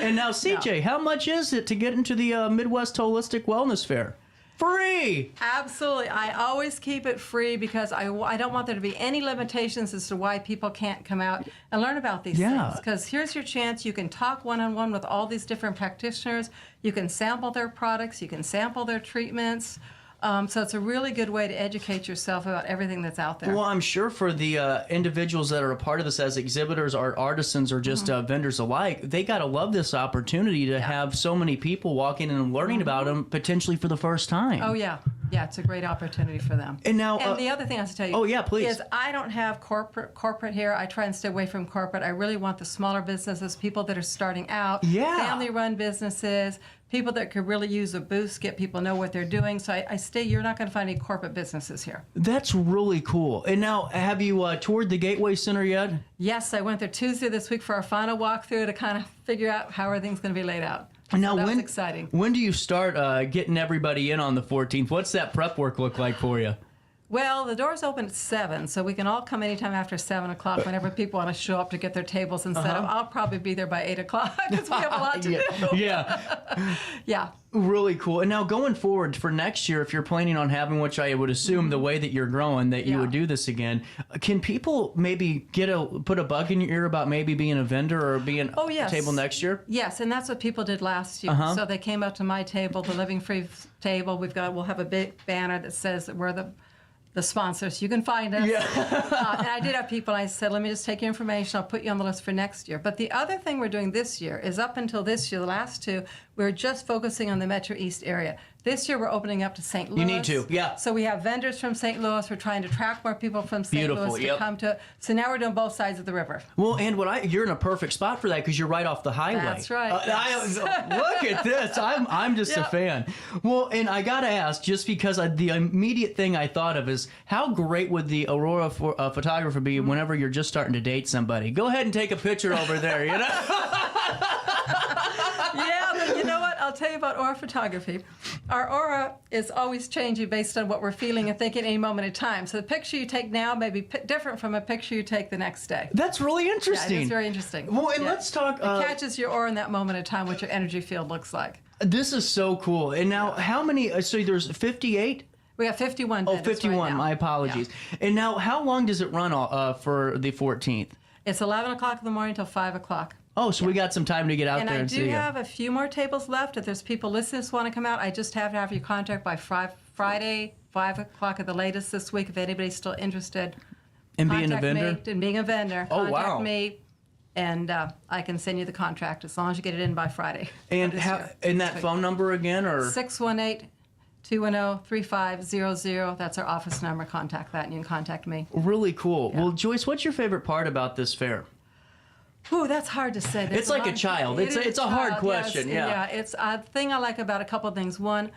And now, CJ, how much is it to get into the Midwest Holistic Wellness Fair? Free! Absolutely. I always keep it free because I don't want there to be any limitations as to why people can't come out and learn about these things. Because here's your chance. You can talk one-on-one with all these different practitioners. You can sample their products. You can sample their treatments. So it's a really good way to educate yourself about everything that's out there. Well, I'm sure for the individuals that are a part of this as exhibitors or artisans or just vendors alike, they got to love this opportunity to have so many people walking in and learning about them potentially for the first time. Oh, yeah. Yeah, it's a great opportunity for them. And now, the other thing I have to tell you is I don't have corporate here. I try and stay away from corporate. I really want the smaller businesses, people that are starting out, family-run businesses, people that could really use a boost, get people to know what they're doing. So you're not going to find any corporate businesses here. That's really cool. And now, have you toured the Gateway Center yet? Yes, I went there Tuesday this week for our final walkthrough to kind of figure out how everything's going to be laid out. Now, that was exciting. When do you start getting everybody in on the 14th? What's that prep work look like for you? Well, the doors open at 7, so we can all come anytime after 7 o'clock whenever people want to show up to get their tables and set up. I'll probably be there by 8 o'clock because we have a lot to do. Yeah. Really cool. And now going forward for next year, if you're planning on having, which I would assume the way that you're growing, that you would do this again, can people maybe put a bug in your ear about maybe being a vendor or being a table next year? Yes, and that's what people did last year. So they came up to my table, the Living Free table. We'll have a big banner that says that we're the sponsors. You can find us. And I did have people, I said, let me just take your information. I'll put you on the list for next year. But the other thing we're doing this year is up until this year, the last two, we're just focusing on the Metro East area. This year, we're opening up to St. Louis. You need to, So we have vendors from St. Louis. We're trying to attract more people from St. Louis to come to it. So now we're doing both sides of the river. Well, and you're in a perfect spot for that because you're right off the highway. That's right. Look at this. I'm just a fan. Well, and I got to ask, just because the immediate thing I thought of is how great would the Aurora photographer be whenever you're just starting to date somebody? Go ahead and take a picture over there, you know? But you know what? I'll tell you about aura photography. Our aura is always changing based on what we're feeling and thinking any moment in time. So the picture you take now may be different from a picture you take the next day. That's really interesting. Yeah, it's very interesting. Well, and let's talk... it catches your aura in that moment in time, what your energy field looks like. This is so cool. And now, how many... So there's 58? We have 51 Oh, 51. Right now. My apologies. Yeah. And now, how long does it run for the 14th? It's 11 o'clock in the morning until 5 o'clock. Oh, so we got some time to get out there and see. And I do have a few more tables left. If there's people listening who want to come out, I just have to have your contact by Friday, 5 o'clock at the latest this week. If anybody's still interested in being a vendor? Contact me, and I can send you the contract as long as you get it in by Friday. And that phone number again, or 618-210-3500. That's our office number. Contact that, and you can contact me. Really cool. Yeah. Well, Joyce, what's your favorite part about this fair? Ooh, that's hard to say. It's like a child. It's a hard question. Yeah, it's a thing I like about a couple of things. One,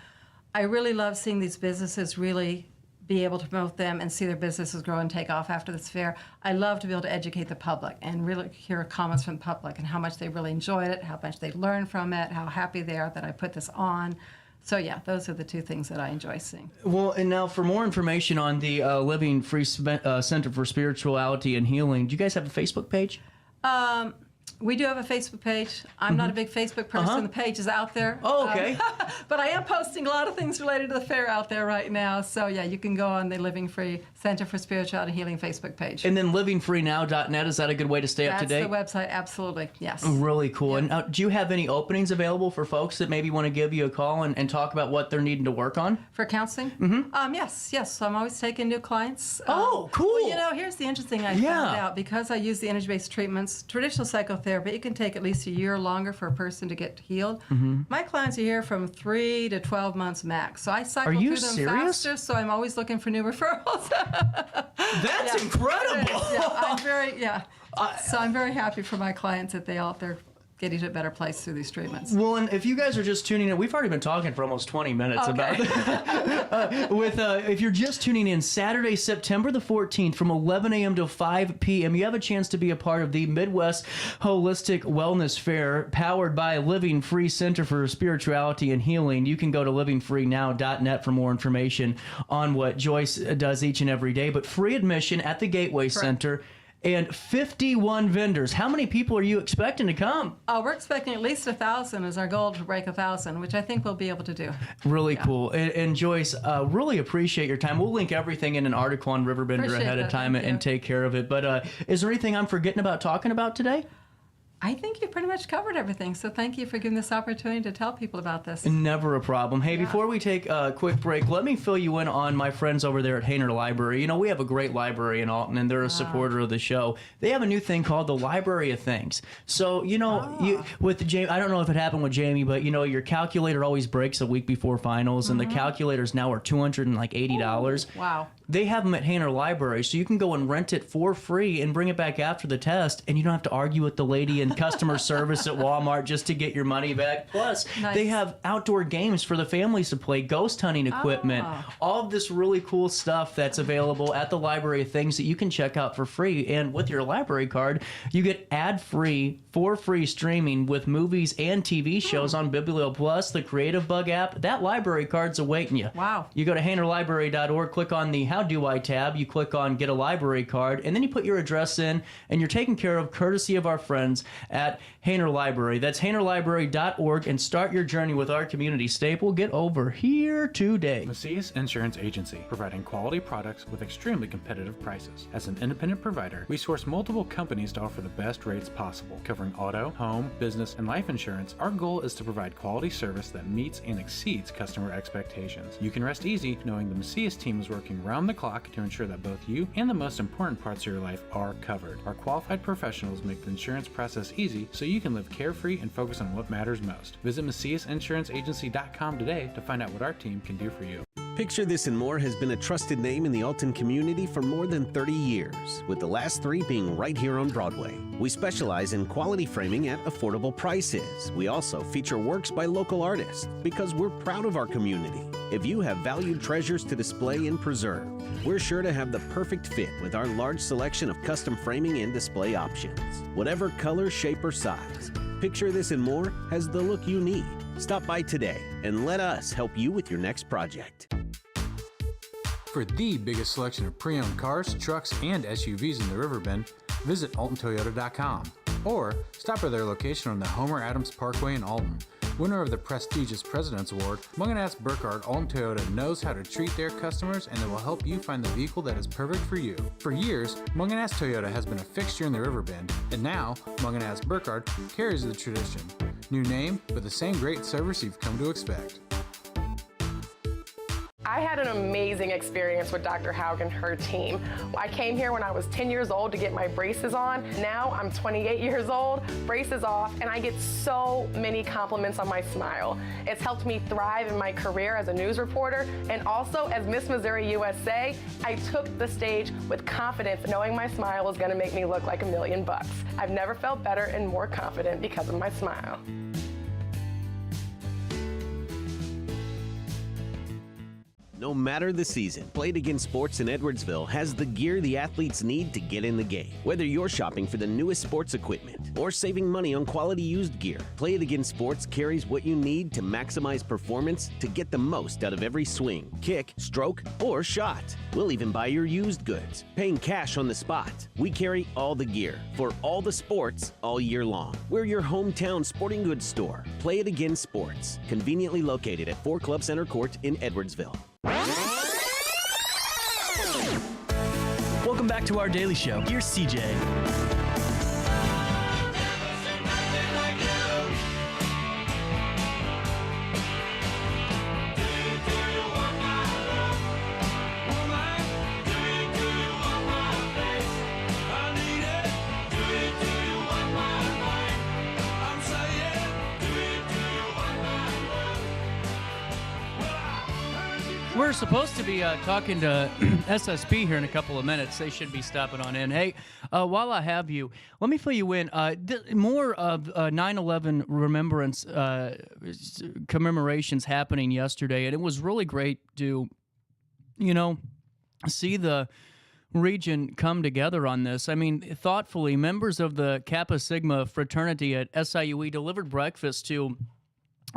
I really love seeing these businesses really be able to promote them and see their businesses grow and take off after this fair. I love to be able to educate the public and really hear comments from the public and how much they really enjoyed it, how much they learned from it, how happy they are that I put this on. So yeah, those are the two things that I enjoy seeing. Well, and now for more information on the Living Free Center for Spirituality and Healing, do you guys have a Facebook page? We do have a Facebook page. I'm not a big Facebook person. The page is out there. Oh, okay. But I am posting a lot of things related to the fair out there right now. So, yeah, you can go on the Living Free Center for Spirituality and Healing Facebook page. And then livingfreenow.net, is that a good way to stay up to date? That's the website, absolutely, yes. Really cool. And do you have any openings available for folks that maybe want to give you a call and talk about what they're needing to work on? For counseling? Yes. So I'm always taking new clients. Oh, cool. Well, here's the interesting thing I found out. Because I use the energy-based treatments, traditional psychotherapy, it can take at least a year longer for a person to get healed. My clients are here from 3 to 12 months max. So I cycle through them faster, so I'm always looking for new referrals. That's incredible. So I'm very happy for my clients that they're getting to a better place through these treatments. Well, and if you guys are just tuning in, we've already been talking for almost 20 minutes about if you're just tuning in, Saturday, September the 14th from 11 a.m. to 5 p.m., you have a chance to be a part of the Midwest Holistic Wellness Fair powered by Living Free Center for Spirituality and Healing. You can go to livingfreenow.net for more information on what Joyce does each and every day, but free admission at the Gateway Center. And 51 vendors. How many people are you expecting to come? We're expecting at least 1,000 is our goal to break 1,000, which I think we'll be able to do. Really cool. And Joyce, really appreciate your time. We'll link everything in an article on Riverbender ahead of time and take care of it. But is there anything I'm forgetting about talking about today? I think you pretty much covered everything, so thank you for giving this opportunity to tell people about this. Never a problem. Hey, before we take a quick break, let me fill you in on my friends over there at Hainer Library. You know, we have a great library in Alton, and they're a supporter of the show. They have a new thing called the Library of Things. So, you know, with Jamie, I don't know if it happened with Jamie, but, you know, your calculator always breaks a week before finals, and the calculators now are $280. Ooh, wow. They have them at Hainer Library, so you can go and rent it for free and bring it back after the test, and you don't have to argue with the lady in customer service at Walmart just to get your money back. Plus, they have outdoor games for the families to play, ghost hunting equipment, all of this really cool stuff that's available at the Library of Things that you can check out for free. And with your library card, you get ad-free, for free streaming with movies and TV shows on Biblio Plus, the Creative Bug app. That library card's awaiting you. Wow. You go to HainerLibrary.org, click on the How Do I tab, you click on Get a Library Card, and then you put your address in, and you're taken care of courtesy of our friends at Hainer Library. That's HainerLibrary.org, and start your journey with our community staple. Get over here today. Macias Insurance Agency, providing quality products with extremely competitive prices. As an independent provider, we source multiple companies to offer the best rates possible. Covering auto, home, business, and life insurance, our goal is to provide quality service that meets and exceeds customer expectations. You can rest easy knowing the Macias team is working round the clock to ensure that both you and the most important parts of your life are covered. Our qualified professionals make the insurance process easy so you can live carefree and focus on what matters most. Visit MaciasInsuranceAgency.com today to find out what our team can do for you. Picture This and More has been a trusted name in the Alton community for more than 30 years, with the last 3 being right here on Broadway. We specialize in quality framing at affordable prices. We also feature works by local artists because we're proud of our community. If you have valued treasures to display and preserve, we're sure to have the perfect fit with our large selection of custom framing and display options. Whatever color, shape, or size, Picture This and More has the look you need. Stop by today and let us help you with your next project. For the biggest selection of pre-owned cars, trucks, and SUVs in the Riverbend, visit AltonToyota.com or stop by their location on the Homer Adams Parkway in Alton. Winner of the prestigious President's Award, Munganast Burkhardt Alton Toyota knows how to treat their customers, and they will help you find the vehicle that is perfect for you. For years, Munganast Toyota has been a fixture in the Riverbend, and now Munganast Burkhardt carries the tradition. New name, but the same great service you've come to expect. I had an amazing experience with Dr. Haug and her team. I came here when I was 10 years old to get my braces on. Now I'm 28 years old, braces off, and I get so many compliments on my smile. It's helped me thrive in my career as a news reporter, and also as Miss Missouri USA, I took the stage with confidence, knowing my smile was gonna make me look like $1 million. I've never felt better and more confident because of my smile. No matter the season, Play It Again Sports in Edwardsville has the gear the athletes need to get in the game. Whether you're shopping for the newest sports equipment or saving money on quality used gear, Play It Again Sports carries what you need to maximize performance to get the most out of every swing, kick, stroke, or shot. We'll even buy your used goods, paying cash on the spot. We carry all the gear for all the sports all year long. We're your hometown sporting goods store. Play It Again Sports, conveniently located at 4 Club Center Court in Edwardsville. Welcome back to our daily show. Here's CJ. We're supposed to be talking to SSP here in a couple of minutes. They should be stopping on in. Hey, while I have you, let me fill you in. More of 9/11 remembrance commemorations happening yesterday, and it was really great to, see the region come together on this. I mean, thoughtfully, members of the Kappa Sigma fraternity at SIUE delivered breakfast to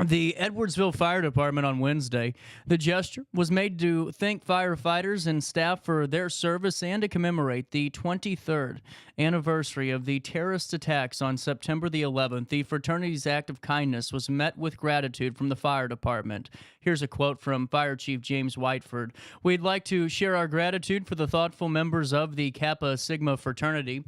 the Edwardsville Fire Department on Wednesday. The gesture was made to thank firefighters and staff for their service and to commemorate the 23rd anniversary of the terrorist attacks on September the 11th. The fraternity's act of kindness was met with gratitude from the fire department. Here's a quote from Fire Chief James Whiteford. "We'd like to share our gratitude for the thoughtful members of the Kappa Sigma fraternity.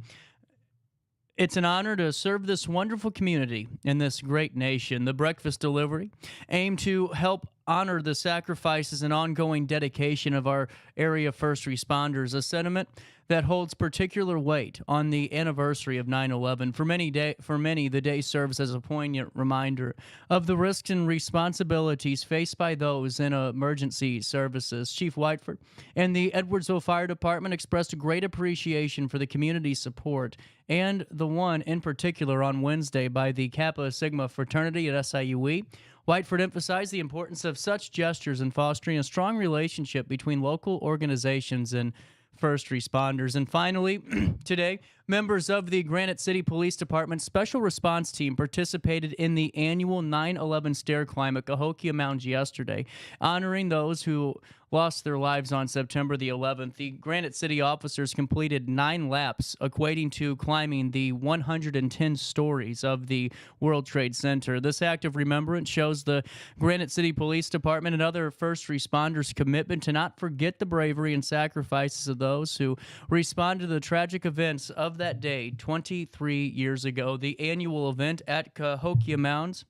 It's an honor to serve this wonderful community in this great nation." The breakfast delivery aimed to help honor the sacrifices and ongoing dedication of our area first responders, a sentiment that holds particular weight on the anniversary of 9/11. For many, the day serves as a poignant reminder of the risks and responsibilities faced by those in emergency services. Chief Whiteford and the Edwardsville Fire Department expressed a great appreciation for the community support and the one in particular on Wednesday by the Kappa Sigma fraternity at SIUE. Whiteford emphasized the importance of such gestures in fostering a strong relationship between local organizations and first responders. And finally, today, members of the Granite City Police Department Special Response Team participated in the annual 9/11 stair climb at Cahokia Mounds yesterday, honoring those who lost their lives on September the 11th. The Granite City officers completed 9 laps, equating to climbing the 110 stories of the World Trade Center. This act of remembrance shows the Granite City Police Department and other first responders' commitment to not forget the bravery and sacrifices of those who responded to the tragic events of that day 23 years ago. The annual event at Cahokia Mounds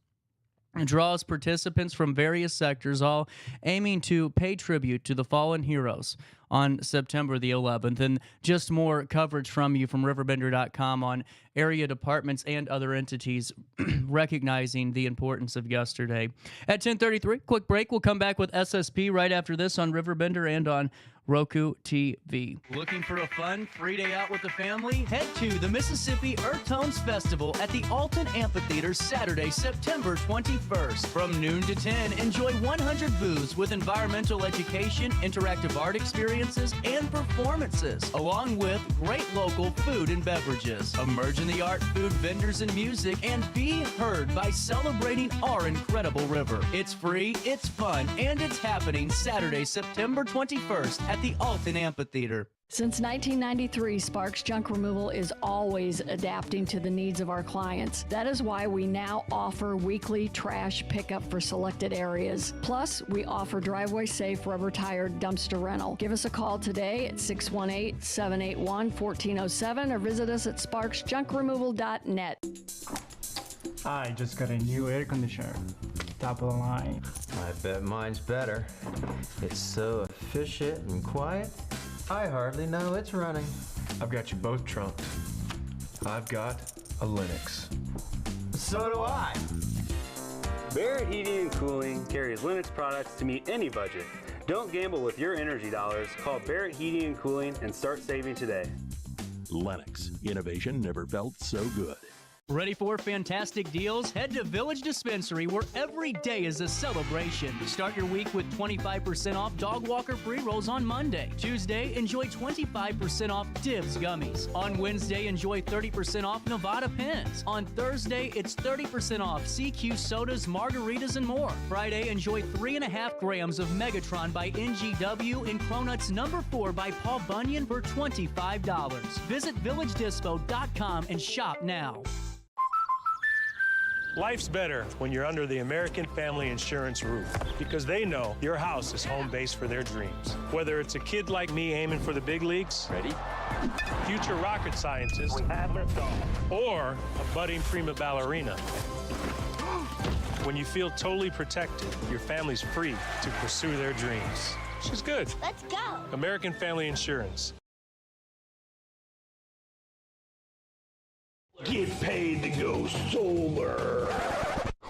draws participants from various sectors, all aiming to pay tribute to the fallen heroes on September the 11th. And just more coverage from you from RiverBender.com on area departments and other entities recognizing the importance of yesterday. At 10:33, quick break. We'll come back with SSP right after this on RiverBender and on Roku TV. Looking for a fun free day out with the family? Head to the Mississippi Earth Tones Festival at the Alton Amphitheater Saturday, September 21st. From noon to 10, enjoy 100 booths with environmental education, interactive art experiences, and performances, along with great local food and beverages. Emerge in the art, food, vendors, and music, and be heard by celebrating our incredible river. It's free, it's fun, and it's happening Saturday, September 21st at the Alton Amphitheater. Since 1993, Sparks Junk Removal is always adapting to the needs of our clients. That is why we now offer weekly trash pickup for selected areas. Plus, we offer driveway-safe rubber-tired dumpster rental. Give us a call today at 618-781-1407 or visit us at sparksjunkremoval.net. I just got a new air conditioner. Top of the line. I bet mine's better. It's so efficient and quiet, I hardly know it's running. I've got you both trunked. I've got a Linux. So do I. Barrett Heating and Cooling carries Linux products to meet any budget. Don't gamble with your energy dollars. Call Barrett Heating and Cooling and start saving today. Lennox. Innovation never felt so good. Ready for fantastic deals? Head to Village Dispensary, where every day is a celebration. Start your week with 25% off Dog Walker pre-rolls on Monday. Tuesday, enjoy 25% off Divs gummies. On Wednesday, enjoy 30% off Nevada pens. On Thursday, it's 30% off CQ sodas, margaritas, and more. Friday, enjoy 3.5 grams of Megatron by NGW and Cronuts number 4 by Paul Bunyan for $25. Visit villagedispo.com and shop now. Life's better when you're under the American Family Insurance roof, because they know your house is home base for their dreams. Whether it's a kid like me aiming for the big leagues, ready? Future rocket scientist, or a budding prima ballerina. When you feel totally protected, your family's free to pursue their dreams. She's good. Let's go. American Family Insurance. Get paid to go solar.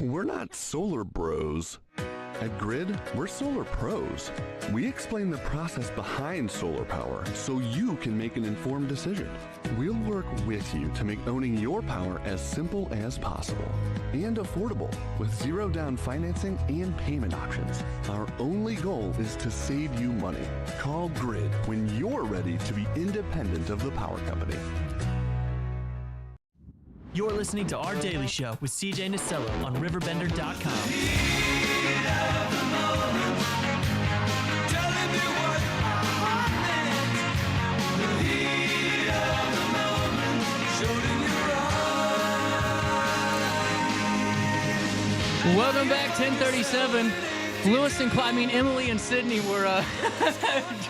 We're not solar bros. At Grid, we're solar pros. We explain the process behind solar power so you can make an informed decision. We'll work with you to make owning your power as simple as possible and affordable with zero down financing and payment options. Our only goal is to save you money. Call Grid when you're ready to be independent of the power company. You're listening to Our Daily Show with CJ Nasello on RiverBender.com. Welcome back, 1037. Lewis and Emily and Sydney were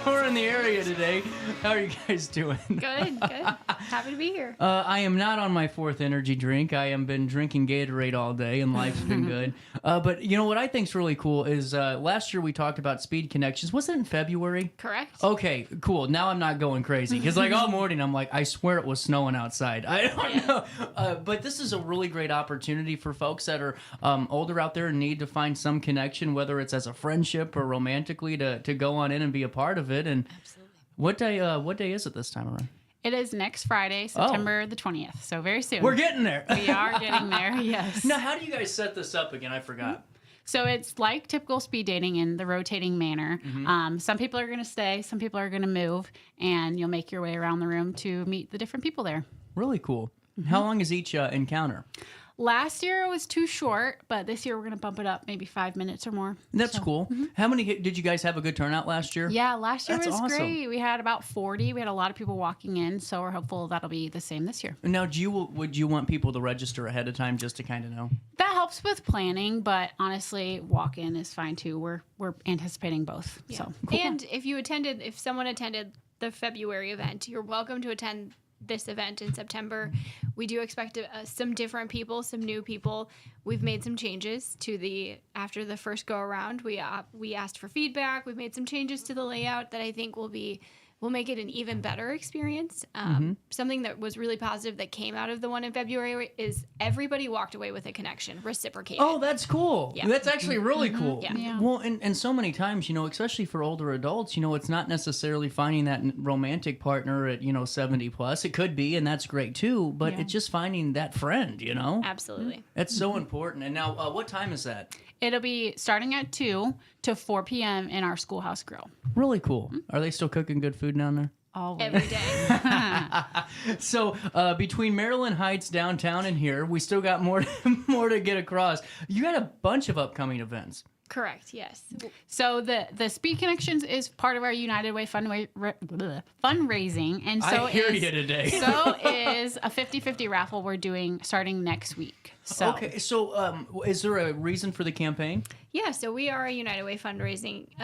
touring the area today. How are you guys doing? Good. Happy to be here. I am not on my 4th energy drink. I have been drinking Gatorade all day, and life's been good. But you know what I think's really cool is last year we talked about speed connections. Was it in February? Correct. Okay, cool. Now I'm not going crazy because like all morning I'm like, I swear it was snowing outside. I don't know. But this is a really great opportunity for folks that are older out there and need to find some connection, whether it's as a friendship or romantically, to go on in and be a part of it. And absolutely. What day is it this time around? It is next Friday, September the 20th. So very soon. We're getting there. We are getting there, yes. Now, how do you guys set this up again? I forgot. So it's like typical speed dating in the rotating manner. Some people are going to stay, some people are going to move, and you'll make your way around the room to meet the different people there. Really cool. How long is each encounter? Last year it was too short, but this year we're going to bump it up maybe 5 minutes or more. That's cool. How many did you guys have a good turnout last year? Yeah, last year That's was awesome. great. We had about 40. We had a lot of people walking in, so we're hopeful that'll be the same this year. Now, would you want people to register ahead of time just to kind of know? That helps with planning, but honestly, walk-in is fine too. We're anticipating both. Yeah. So And if someone attended the February event, you're welcome to attend this event in September. We do expect some different people, some new people. We've made some changes after the first go around. We asked for feedback. We've made some changes to the layout that I think will make it an even better experience. Something that was really positive that came out of the one in February is everybody walked away with a connection, reciprocated. Oh, that's cool. Yeah. That's actually really cool. Yeah. Well, and so many times, especially for older adults, it's not necessarily finding that romantic partner at, 70 plus. It could be, and that's great too, but it's just finding that friend, Absolutely. That's so important. And now, what time is that? It'll be starting at 2 to 4 p.m. in our schoolhouse grill. Really cool. Are they still cooking good food down there? Always. Every day. So between Maryland Heights downtown and here, we still got more to get across. You got a bunch of upcoming events. Correct, yes. So the Speed Connections is part of our United Way fundraising, and so I hear you today. So is a 50-50 raffle we're doing starting next week. So Okay, so is there a reason for the campaign? Yeah, so we are a United Way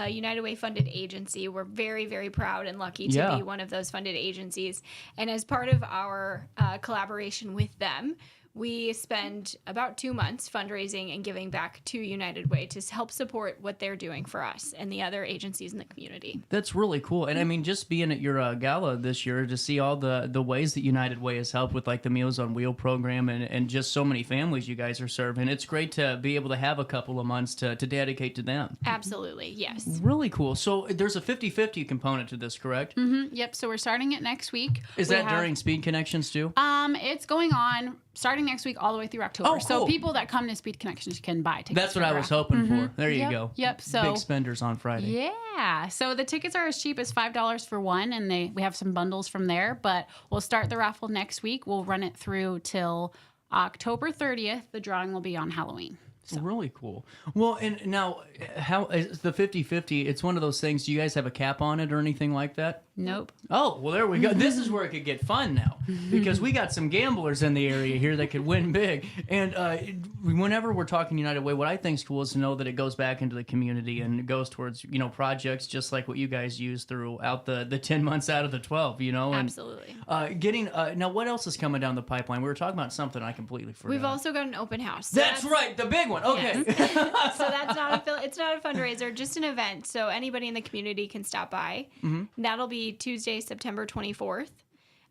United Way funded agency. We're very, very proud and lucky to be one of those funded agencies. And as part of our collaboration with them, we spend about 2 months fundraising and giving back to United Way to help support what they're doing for us and the other agencies in the community. That's really cool. And I mean, just being at your gala this year to see all the ways that United Way has helped with like the Meals on Wheel program and just so many families you guys are serving. It's great to be able to have a couple of months to dedicate to them. Absolutely, yes. Really cool. So there's a 50-50 component to this, correct? Yep, so we're starting it next week. Is that during Speed Connections too? It's going on starting next week all the way through October. Oh, So cool. people that come to Speed Connections can buy tickets. That's what for I the was raffle. hoping for. There you go. Yep. So Big spenders on Friday. yeah. So the tickets are as cheap as $5 for one, and we have some bundles from there. But we'll start the raffle next week. We'll run it through till October 30th. The drawing will be on Halloween. Really cool. Well, and now, how is the 50-50? It's one of those things. Do you guys have a cap on it or anything like that? Nope. Oh, well, there we go. This is where it could get fun now, because we got some gamblers in the area here that could win big. And whenever we're talking United Way, what I think is cool is to know that it goes back into the community and it goes towards, projects just like what you guys use throughout the 10 months out of the 12, And, Absolutely. Now, what else is coming down the pipeline? We were talking about something I completely forgot. We've also got an open house. That's right, the big one. Okay. Yes. So that's it's not a fundraiser, just an event. So anybody in the community can stop by. Mm-hmm. That'll be Tuesday, September 24th,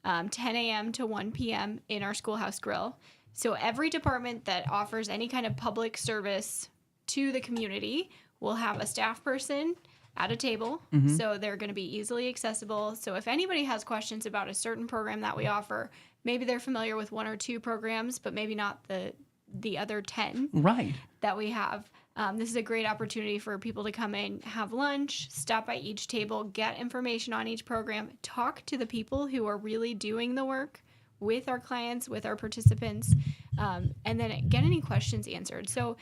10 a.m. to 1 p.m. in our schoolhouse grill. So every department that offers any kind of public service to the community will have a staff person at a table. Mm-hmm. So they're going to be easily accessible. So if anybody has questions about a certain program that we offer, maybe they're familiar with one or two programs, but maybe not the other 10 that we have. This is a great opportunity for people to come in, have lunch, stop by each table, get information on each program, talk to the people who are really doing the work with our clients, with our participants, and then get any questions answered. So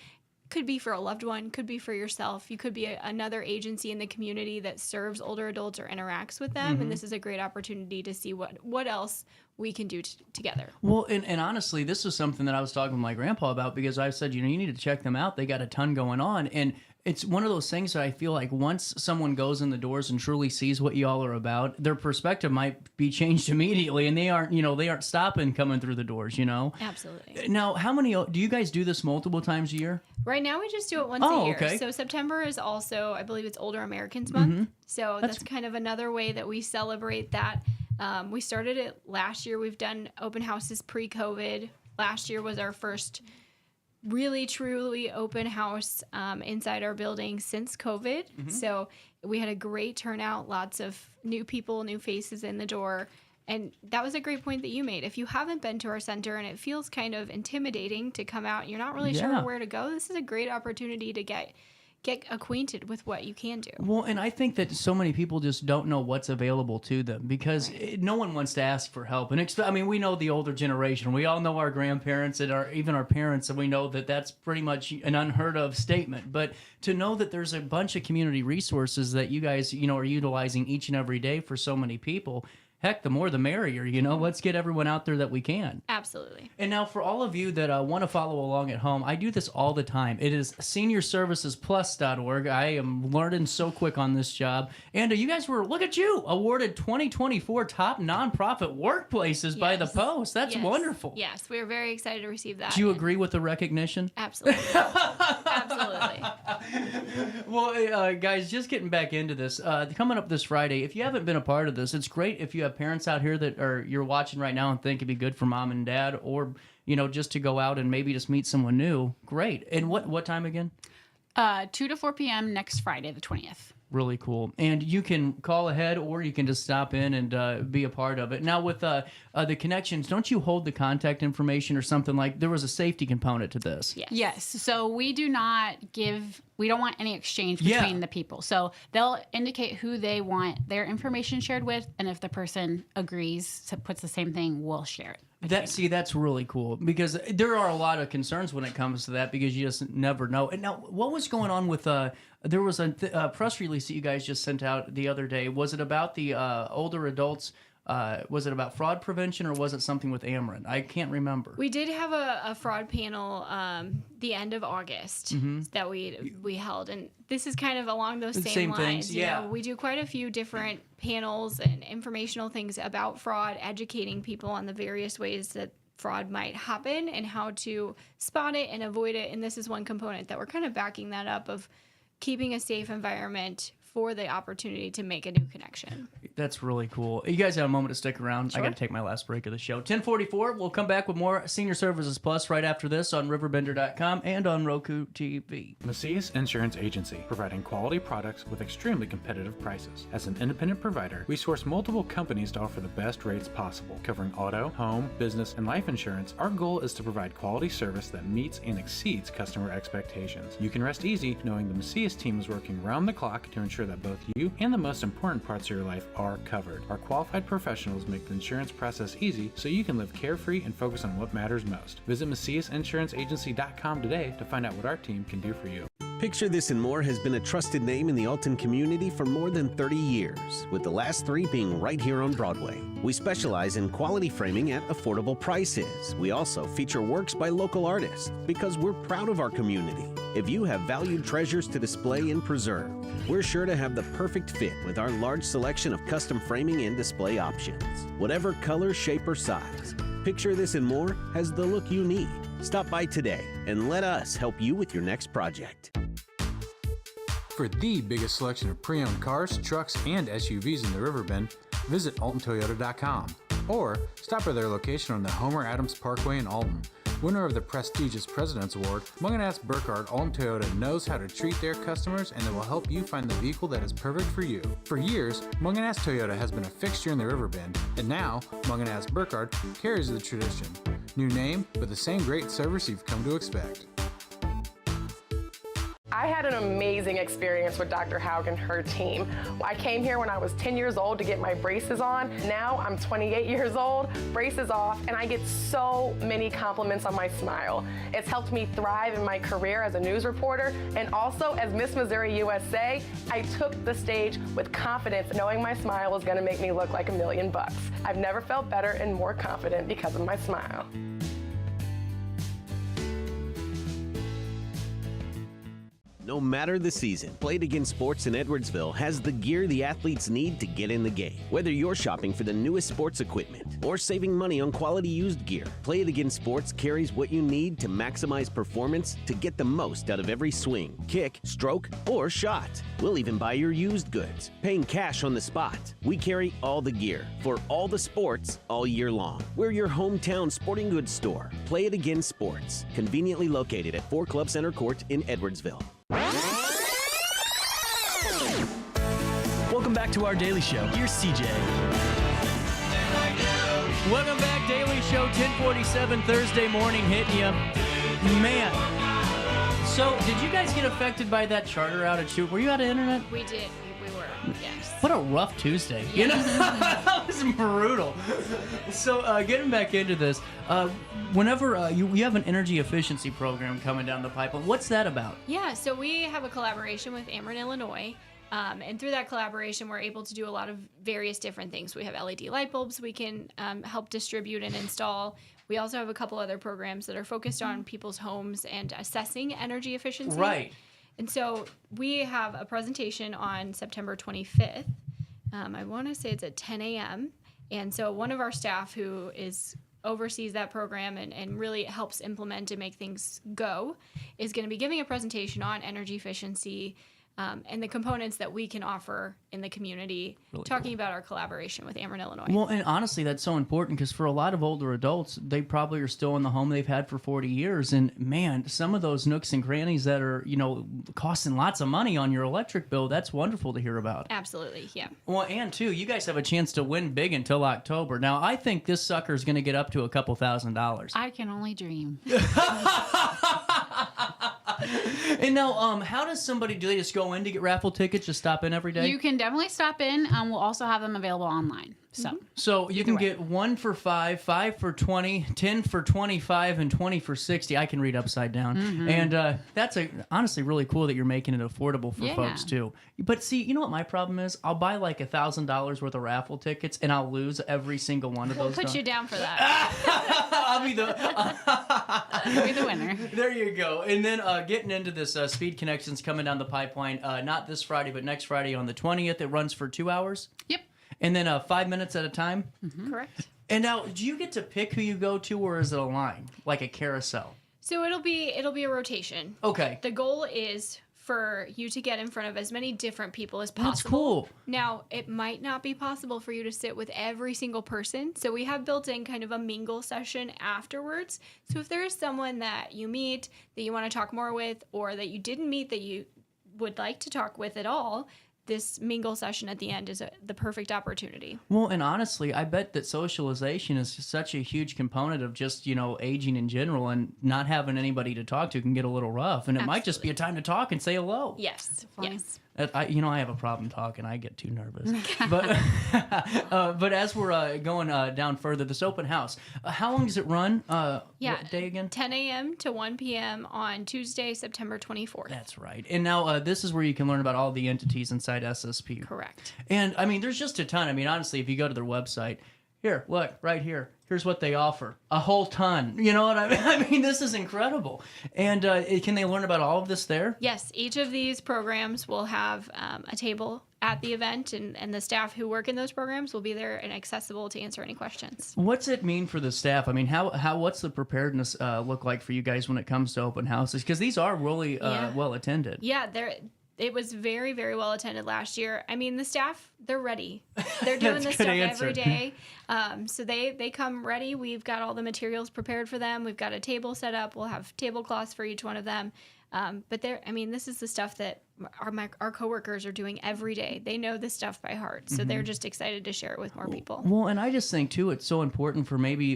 could be for a loved one, could be for yourself. You could be another agency in the community that serves older adults or interacts with them. Mm-hmm. And this is a great opportunity to see what else we can do together. Well, and honestly, this is something that I was talking with my grandpa about, because I said, you need to check them out. They got a ton going on. And it's one of those things that I feel like once someone goes in the doors and truly sees what y'all are about, their perspective might be changed immediately, and they aren't stopping coming through the doors, Absolutely. Now, how many do you guys do this multiple times a year? Right now, we just do it once a year. Okay. So September is also, I believe it's Older Americans Month. Mm-hmm. So that's kind of another way that we celebrate that. We started it last year. We've done open houses pre-COVID. Last year was our first really, truly open house inside our building since COVID. Mm-hmm. So we had a great turnout, lots of new people, new faces in the door. And that was a great point that you made. If you haven't been to our center and it feels kind of intimidating to come out, you're not really sure where to go, this is a great opportunity to get acquainted with what you can do. Well, and I think that so many people just don't know what's available to them, because no one wants to ask for help. And we know the older generation. We all know our grandparents and even our parents, and we know that that's pretty much an unheard of statement. But to know that there's a bunch of community resources that you guys, are utilizing each and every day for so many people, heck, the more the merrier, Let's get everyone out there that we can. Absolutely. And now for all of you that want to follow along at home, I do this all the time. It is seniorservicesplus.org. I am learning so quick on this job. And you guys were, look at you, awarded 2024 top nonprofit workplaces by the Post. That's wonderful. Yes, we are very excited to receive that. Do you agree with the recognition? Absolutely. Absolutely. Well, guys, just getting back into this, coming up this Friday, if you haven't been a part of this, it's great if you have parents out here that you're watching right now and think it'd be good for mom and dad, or just to go out and maybe just meet someone new. Great. And what time again? 2 to 4 p.m. next Friday, the 20th. Really cool. And you can call ahead, or you can just stop in and be a part of it. Now, with the connections, don't you hold the contact information or something like? There was a safety component to this. Yes. So we don't want any exchange between the people. So they'll indicate who they want their information shared with, and if the person agrees, puts the same thing, we'll share it. That's really cool, because there are a lot of concerns when it comes to that, because you just never know. And now, what was going on with there was a press release that you guys just sent out the other day. Was it about the older adults? Was it about fraud prevention, or was it something with Ameren? I can't remember. We did have a fraud panel the end of August that we held, and this is kind of along those same lines. Things, yeah. We do quite a few different panels and informational things about fraud, educating people on the various ways that fraud might happen and how to spot it and avoid it. And this is one component that we're kind of backing that up, of keeping a safe environment for the opportunity to make a new connection. That's really cool. You guys have a moment to stick around. Sure. I got to take my last break of the show. 10:44. We'll come back with more Senior Services Plus right after this on RiverBender.com and on Roku TV. Macias Insurance Agency, providing quality products with extremely competitive prices. As an independent provider, we source multiple companies to offer the best rates possible. Covering auto, home, business, and life insurance, our goal is to provide quality service that meets and exceeds customer expectations. You can rest easy knowing the Macias team is working round the clock to ensure that both you and the most important parts of your life are covered. Our qualified professionals make the insurance process easy so you can live carefree and focus on what matters most. Visit MaciasInsuranceAgency.com today to find out what our team can do for you. Picture This and More has been a trusted name in the Alton community for more than 30 years, with the last 3 being right here on Broadway. We specialize in quality framing at affordable prices. We also feature works by local artists because we're proud of our community. If you have valued treasures to display and preserve, we're sure to have the perfect fit with our large selection of custom framing and display options. Whatever color, shape, or size, Picture This and More has the look you need. Stop by today and let us help you with your next project. For the biggest selection of pre-owned cars, trucks, and SUVs in the Riverbend, visit AltonToyota.com or stop by their location on the Homer Adams Parkway in Alton. Winner of the prestigious President's Award, Munganast Burkhardt Alton Toyota knows how to treat their customers, and it will help you find the vehicle that is perfect for you. For years, Munganast Toyota has been a fixture in the Riverbend, and now Munganast Burkhardt carries the tradition. New name, but the same great service you've come to expect. I had an amazing experience with Dr. Haug and her team. I came here when I was 10 years old to get my braces on. Now I'm 28 years old, braces off, and I get so many compliments on my smile. It's helped me thrive in my career as a news reporter, and also as Miss Missouri USA, I took the stage with confidence, knowing my smile was gonna make me look like $1 million. I've never felt better and more confident because of my smile. No matter the season, Play It Again Sports in Edwardsville has the gear the athletes need to get in the game. Whether you're shopping for the newest sports equipment or saving money on quality used gear, Play It Again Sports carries what you need to maximize performance to get the most out of every swing, kick, stroke, or shot. We'll even buy your used goods, paying cash on the spot. We carry all the gear for all the sports all year long. We're your hometown sporting goods store. Play It Again Sports, conveniently located at 4 Club Center Court in Edwardsville. Welcome back to our Daily Show. Here's CJ. Welcome back, Daily Show, 10:47 Thursday morning, hitting you. Man. So, did you guys get affected by that charter outage? Were you out of internet? We did. We were, yes. What a rough Tuesday. You know? That was brutal. So, getting back into this, whenever you have an energy efficiency program coming down the pipeline, what's that about? Yeah, so we have a collaboration with Ameren, Illinois. And through that collaboration, we're able to do a lot of various different things. We have LED light bulbs we can help distribute and install. We also have a couple other programs that are focused on people's homes and assessing energy efficiency. Right. And so we have a presentation on September 25th. I want to say it's at 10 a.m. And so one of our staff who oversees that program and really helps implement and make things go is going to be giving a presentation on energy efficiency and the components that we can offer in the community, really talking about our collaboration with Ameren, Illinois. Well, and honestly, that's so important because for a lot of older adults, they probably are still in the home they've had for 40 years. And man, some of those nooks and crannies that are, costing lots of money on your electric bill, that's wonderful to hear about. Absolutely, yeah. Well, and too, you guys have a chance to win big until October. Now, I think this sucker is going to get up to a couple $1,000s. I can only dream. And now, how does somebody, do they just go in to get raffle tickets, just stop in every day? You can definitely stop in. We'll also have them available online. So you can get 1 for $5, 5 for $20, 10 for $25, and 20 for $60. I can read upside down. Mm-hmm. And that's honestly really cool that you're making it affordable for folks too. But see, you know what my problem is? I'll buy like $1,000 worth of raffle tickets and I'll lose every single one of those. We'll put you down for that. I'll be You'll be the winner. There you go. And then getting into this Speed Connections coming down the pipeline, not this Friday, but next Friday on the 20th. It runs for 2 hours. Yep. And then 5 minutes at a time? Mm-hmm. Correct. And now, do you get to pick who you go to, or is it a line, like a carousel? So it'll be a rotation. Okay. The goal is for you to get in front of as many different people as possible. That's cool. Now, it might not be possible for you to sit with every single person, so we have built in kind of a mingle session afterwards. So if there is someone that you meet that you want to talk more with, or that you didn't meet that you would like to talk with at all, this mingle session at the end is the perfect opportunity. Well, and honestly, I bet that socialization is such a huge component of just, aging in general, and not having anybody to talk to can get a little rough, and it might just be a time to talk and say hello. Yes, yes. I have a problem talking. I get too nervous. But as we're going down further, this open house, how long does it run? What day again? 10 a.m. to 1 p.m. on Tuesday, September 24th. That's right. And now this is where you can learn about all the entities inside SSP. Correct. And, there's just a ton. Honestly, if you go to their website, here, look, right here. Here's what they offer. A whole ton. You know what I mean? This is incredible. And can they learn about all of this there? Yes. Each of these programs will have a table at the event, and the staff who work in those programs will be there and accessible to answer any questions. What's it mean for the staff? What's the preparedness look like for you guys when it comes to open houses? Because these are really well attended. Yeah, it was very, very well attended last year. The staff, they're ready. They're doing this stuff every day. So they come ready. We've got all the materials prepared for them. We've got a table set up. We'll have tablecloths for each one of them. But this is the stuff that our coworkers are doing every day. They know this stuff by heart. So they're just excited to share it with more people. Well, and I just think, too, it's so important for maybe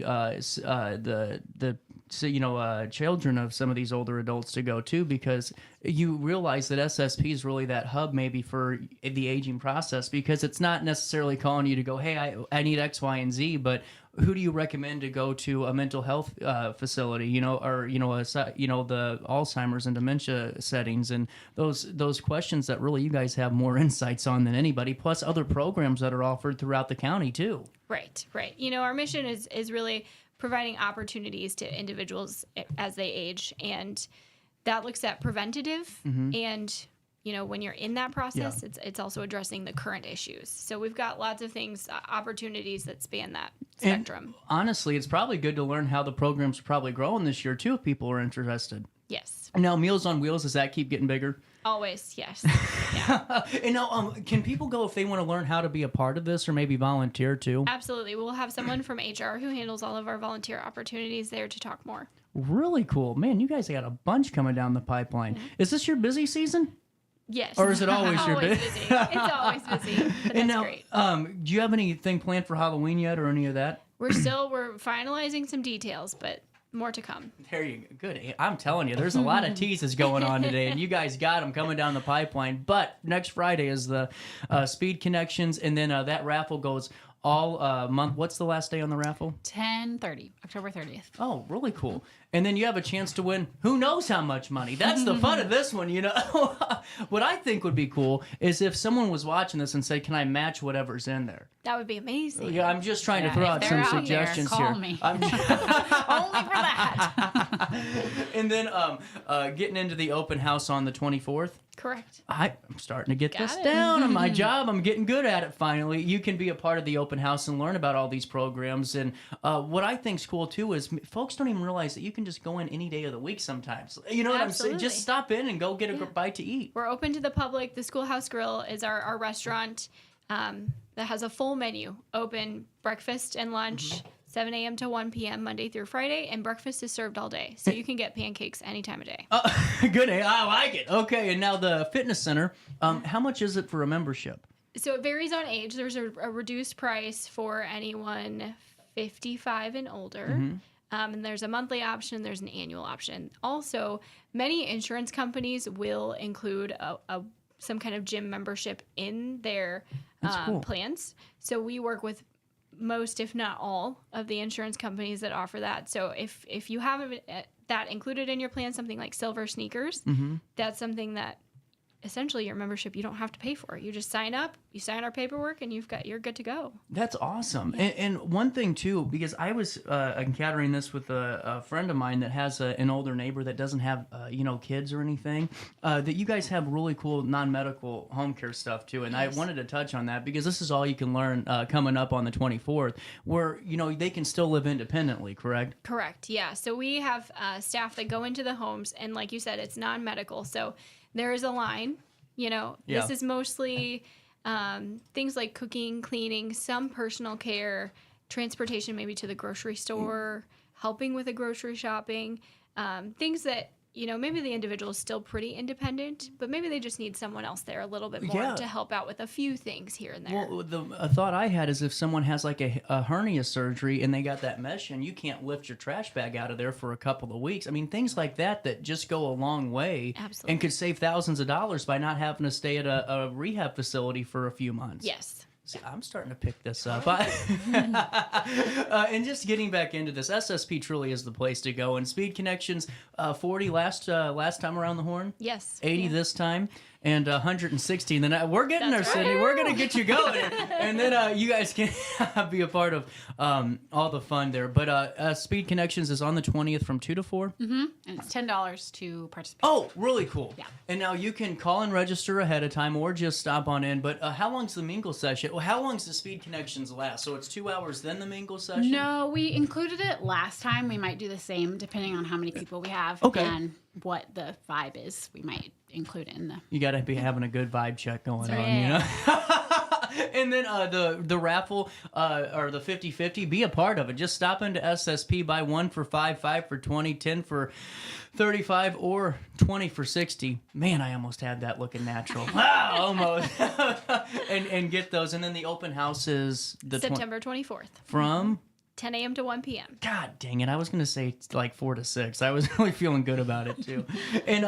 children of some of these older adults to go too, because you realize that SSP is really that hub maybe for the aging process, because it's not necessarily calling you to go, hey, I need X, Y, and Z, but who do you recommend to go to a mental health facility, or the Alzheimer's and dementia settings, and those questions that really you guys have more insights on than anybody, plus other programs that are offered throughout the county too. Right. Our mission is really providing opportunities to individuals as they age, and that looks at preventative and when you're in that process, it's also addressing the current issues. So we've got lots of things, opportunities that span that spectrum. And honestly, it's probably good to learn how the program's probably growing this year too, if people are interested. Yes. Now, Meals on Wheels, does that keep getting bigger? Always, yes. And now, can people go if they want to learn how to be a part of this, or maybe volunteer too? Absolutely. We'll have someone from HR who handles all of our volunteer opportunities there to talk more. Really cool. Man, you guys got a bunch coming down the pipeline. Is this your busy season? Yes. Or is it always your busy? It's always busy. But and that's now, great. Do you have anything planned for Halloween yet, or any of that? We're finalizing some details, but more to come. There you go. Good. I'm telling you, there's a lot of teases going on today, and you guys got them coming down the pipeline. But next Friday is the Speed Connections, and then that raffle goes all month. What's the last day on the raffle? 10/30, October 30th. Oh, really cool. And then you have a chance to win who knows how much money. That's the fun of this one, What I think would be cool is if someone was watching this and said, can I match whatever's in there? That would be amazing. Yeah, I'm just trying to throw out some suggestions here. Call me. Only for that. And then getting into the open house on the 24th. Correct. I'm starting to get this down on my job. I'm getting good at it finally. You can be a part of the open house and learn about all these programs. And what I think's cool too is folks don't even realize that you can just go in any day of the week sometimes. You know what I'm saying? Just stop in and go get a bite to eat. We're open to the public. The Schoolhouse Grill is our restaurant that has a full menu. Open breakfast and lunch, 7 a.m. to 1 p.m. Monday through Friday, and breakfast is served all day. So you can get pancakes any time of day. Good. I like it. Okay, and now the fitness center, how much is it for a membership? So it varies on age. There's a reduced price for anyone 55 and older. And there's a monthly option. There's an annual option. Also, many insurance companies will include some kind of gym membership in their plans. So we work with most, if not all, of the insurance companies that offer that. So if you have that included in your plan, something like Silver Sneakers, that's something that essentially your membership you don't have to pay for. You just sign up, you sign our paperwork and you're good to go. That's awesome. And one thing too, because I was encountering this with a friend of mine that has an older neighbor that doesn't have kids or anything, that you guys have really cool non-medical home care stuff too. And I wanted to touch on that because this is all you can learn coming up on the 24th, where they can still live independently, correct? Correct. Yeah. So we have staff that go into the homes, and like you said, it's non-medical. So there is a line. This is mostly things like cooking, cleaning, some personal care, transportation maybe to the grocery store, helping with the grocery shopping, things that, maybe the individual is still pretty independent, but maybe they just need someone else there a little bit more to help out with a few things here and there. Well, a thought I had is if someone has like a hernia surgery and they got that mesh and you can't lift your trash bag out of there for a couple of weeks. I mean, things like that just go a long way. Absolutely. And could save thousands of dollars by not having to stay at a rehab facility for a few months. Yes. See, I'm starting to pick this up. And just getting back into this, SSP truly is the place to go. And Speed Connections, 40 last time around the horn. Yes. 80 this time. And 160. And then we're getting there, Cindy. We're going to get you going. And then you guys can be a part of all the fun there. But Speed Connections is on the 20th from 2 to 4. Mm-hmm. And it's $10 to participate. Oh, really cool. Yeah. And now you can call and register ahead of time or just stop on in. But how long's the mingle session? Well, how long's the Speed Connections last? So it's 2 hours, then the mingle session? No, we included it last time. We might do the same depending on how many people we have and what the vibe is. We might include it in the... You got to be having a good vibe check going on, And then the raffle or the 50-50, be a part of it. Just stop into SSP, buy 1 for $5, 5 for $20, 10 for $35, or 20 for $60. Man, I almost had that looking natural. Wow, almost. and get those. And then the open house is the September 24th. From 10 a.m. to 1 p.m. God dang it. I was going to say like 4 to 6. I was really feeling good about it, too. And,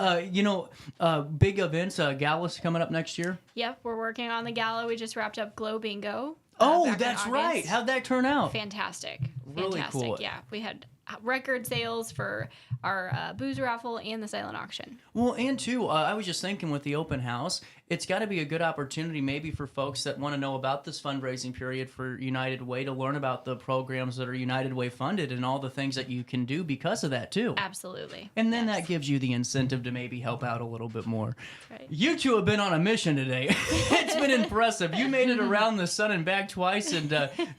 big events, galas coming up next year? Yep, we're working on the gala. We just wrapped up Glow Bingo. Oh, that's right. How'd that turn out? Fantastic. Really Fantastic. cool. Yeah, we had record sales for our booze raffle and the silent auction. Well, and too, I was just thinking with the open house, it's got to be a good opportunity maybe for folks that want to know about this fundraising period for United Way to learn about the programs that are United Way funded and all the things that you can do because of that too. Absolutely. And then that gives you the incentive to maybe help out a little bit more. Right. You two have been on a mission today. It's been impressive. You made it around the sun and back twice, and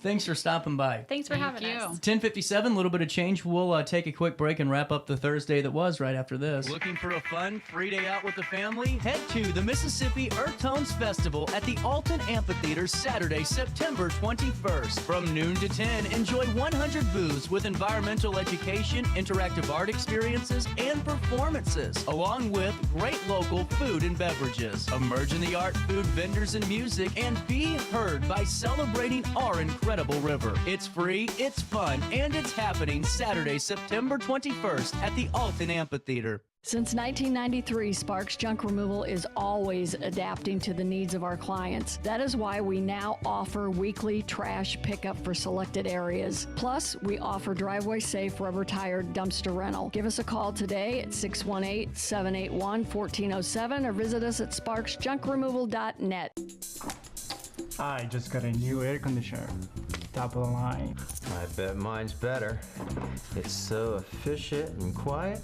thanks for stopping by. Thanks for having us. 10:57, a little bit of change. We'll take a quick break and wrap up the Thursday that was right after this. Looking for a fun, free day out with the family? Head to the Mississippi Earth Tones Festival at the Alton Amphitheater Saturday, September 21st. From noon to 10, enjoy 100 booths with environmental education, interactive art experiences, and performances, along with great local food and beverages. Emerge in the art, food, vendors, and music, and be heard by celebrating our incredible river. It's free, it's fun, and it's happening Saturday, September 21st at the Alton Amphitheater. Since 1993, Sparks Junk Removal is always adapting to the needs of our clients. That is why we now offer weekly trash pickup for selected areas. Plus, we offer driveway-safe rubber-tired dumpster rental. Give us a call today at 618-781-1407 or visit us at sparksjunkremoval.net. I just got a new air conditioner. Top of the line. I bet mine's better. It's so efficient and quiet,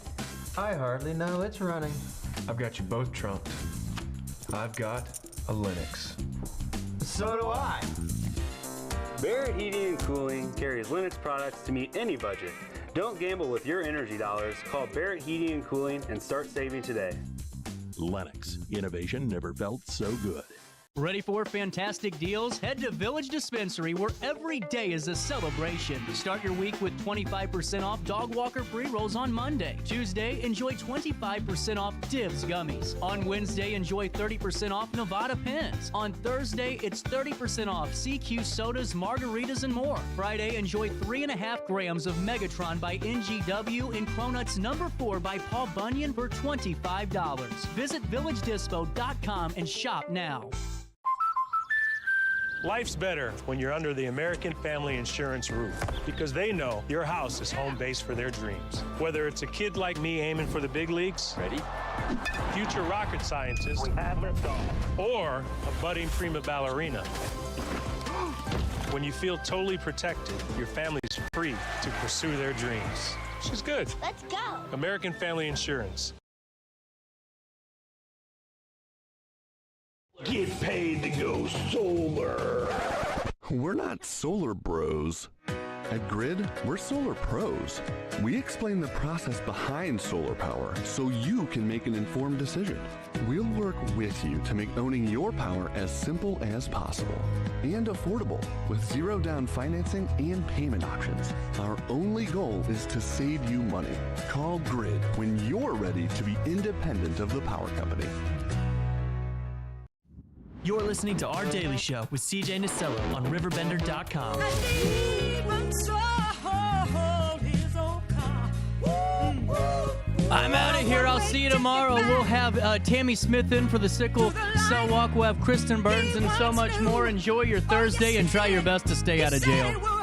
I hardly know it's running. I've got you both trumped. I've got a Linux. So do I. Barrett Heating and Cooling carries Linux products to meet any budget. Don't gamble with your energy dollars. Call Barrett Heating and Cooling and start saving today. Lennox. Innovation never felt so good. Ready for fantastic deals? Head to Village Dispensary, where every day is a celebration. Start your week with 25% off Dog Walker pre-rolls on Monday. Tuesday, enjoy 25% off Divs gummies. On Wednesday, enjoy 30% off Nevada pens. On Thursday, it's 30% off CQ sodas, margaritas, and more. Friday, enjoy 3.5 grams of Megatron by NGW and Cronuts number 4 by Paul Bunyan for $25. Visit VillageDispo.com and shop now. Life's better when you're under the American Family Insurance roof because they know your house is home base for their dreams. Whether it's a kid like me aiming for the big leagues, ready? Future rocket scientist, or a budding prima ballerina. When you feel totally protected, your family's free to pursue their dreams. She's good. Let's go. American Family Insurance. Get paid to go solar. We're not solar bros. At Grid, we're solar pros. We explain the process behind solar power so you can make an informed decision. We'll work with you to make owning your power as simple as possible and affordable with zero down financing and payment options. Our only goal is to save you money. Call Grid when you're ready to be independent of the power company. You're listening to Our Daily Show with CJ Nasello on RiverBender.com. I'm out of here. I'll see you tomorrow. We'll have Tammy Smith in for the Sickle Cell Walk. We'll have Kristen Burns and so much more. Enjoy your Thursday and try your best to stay out of jail.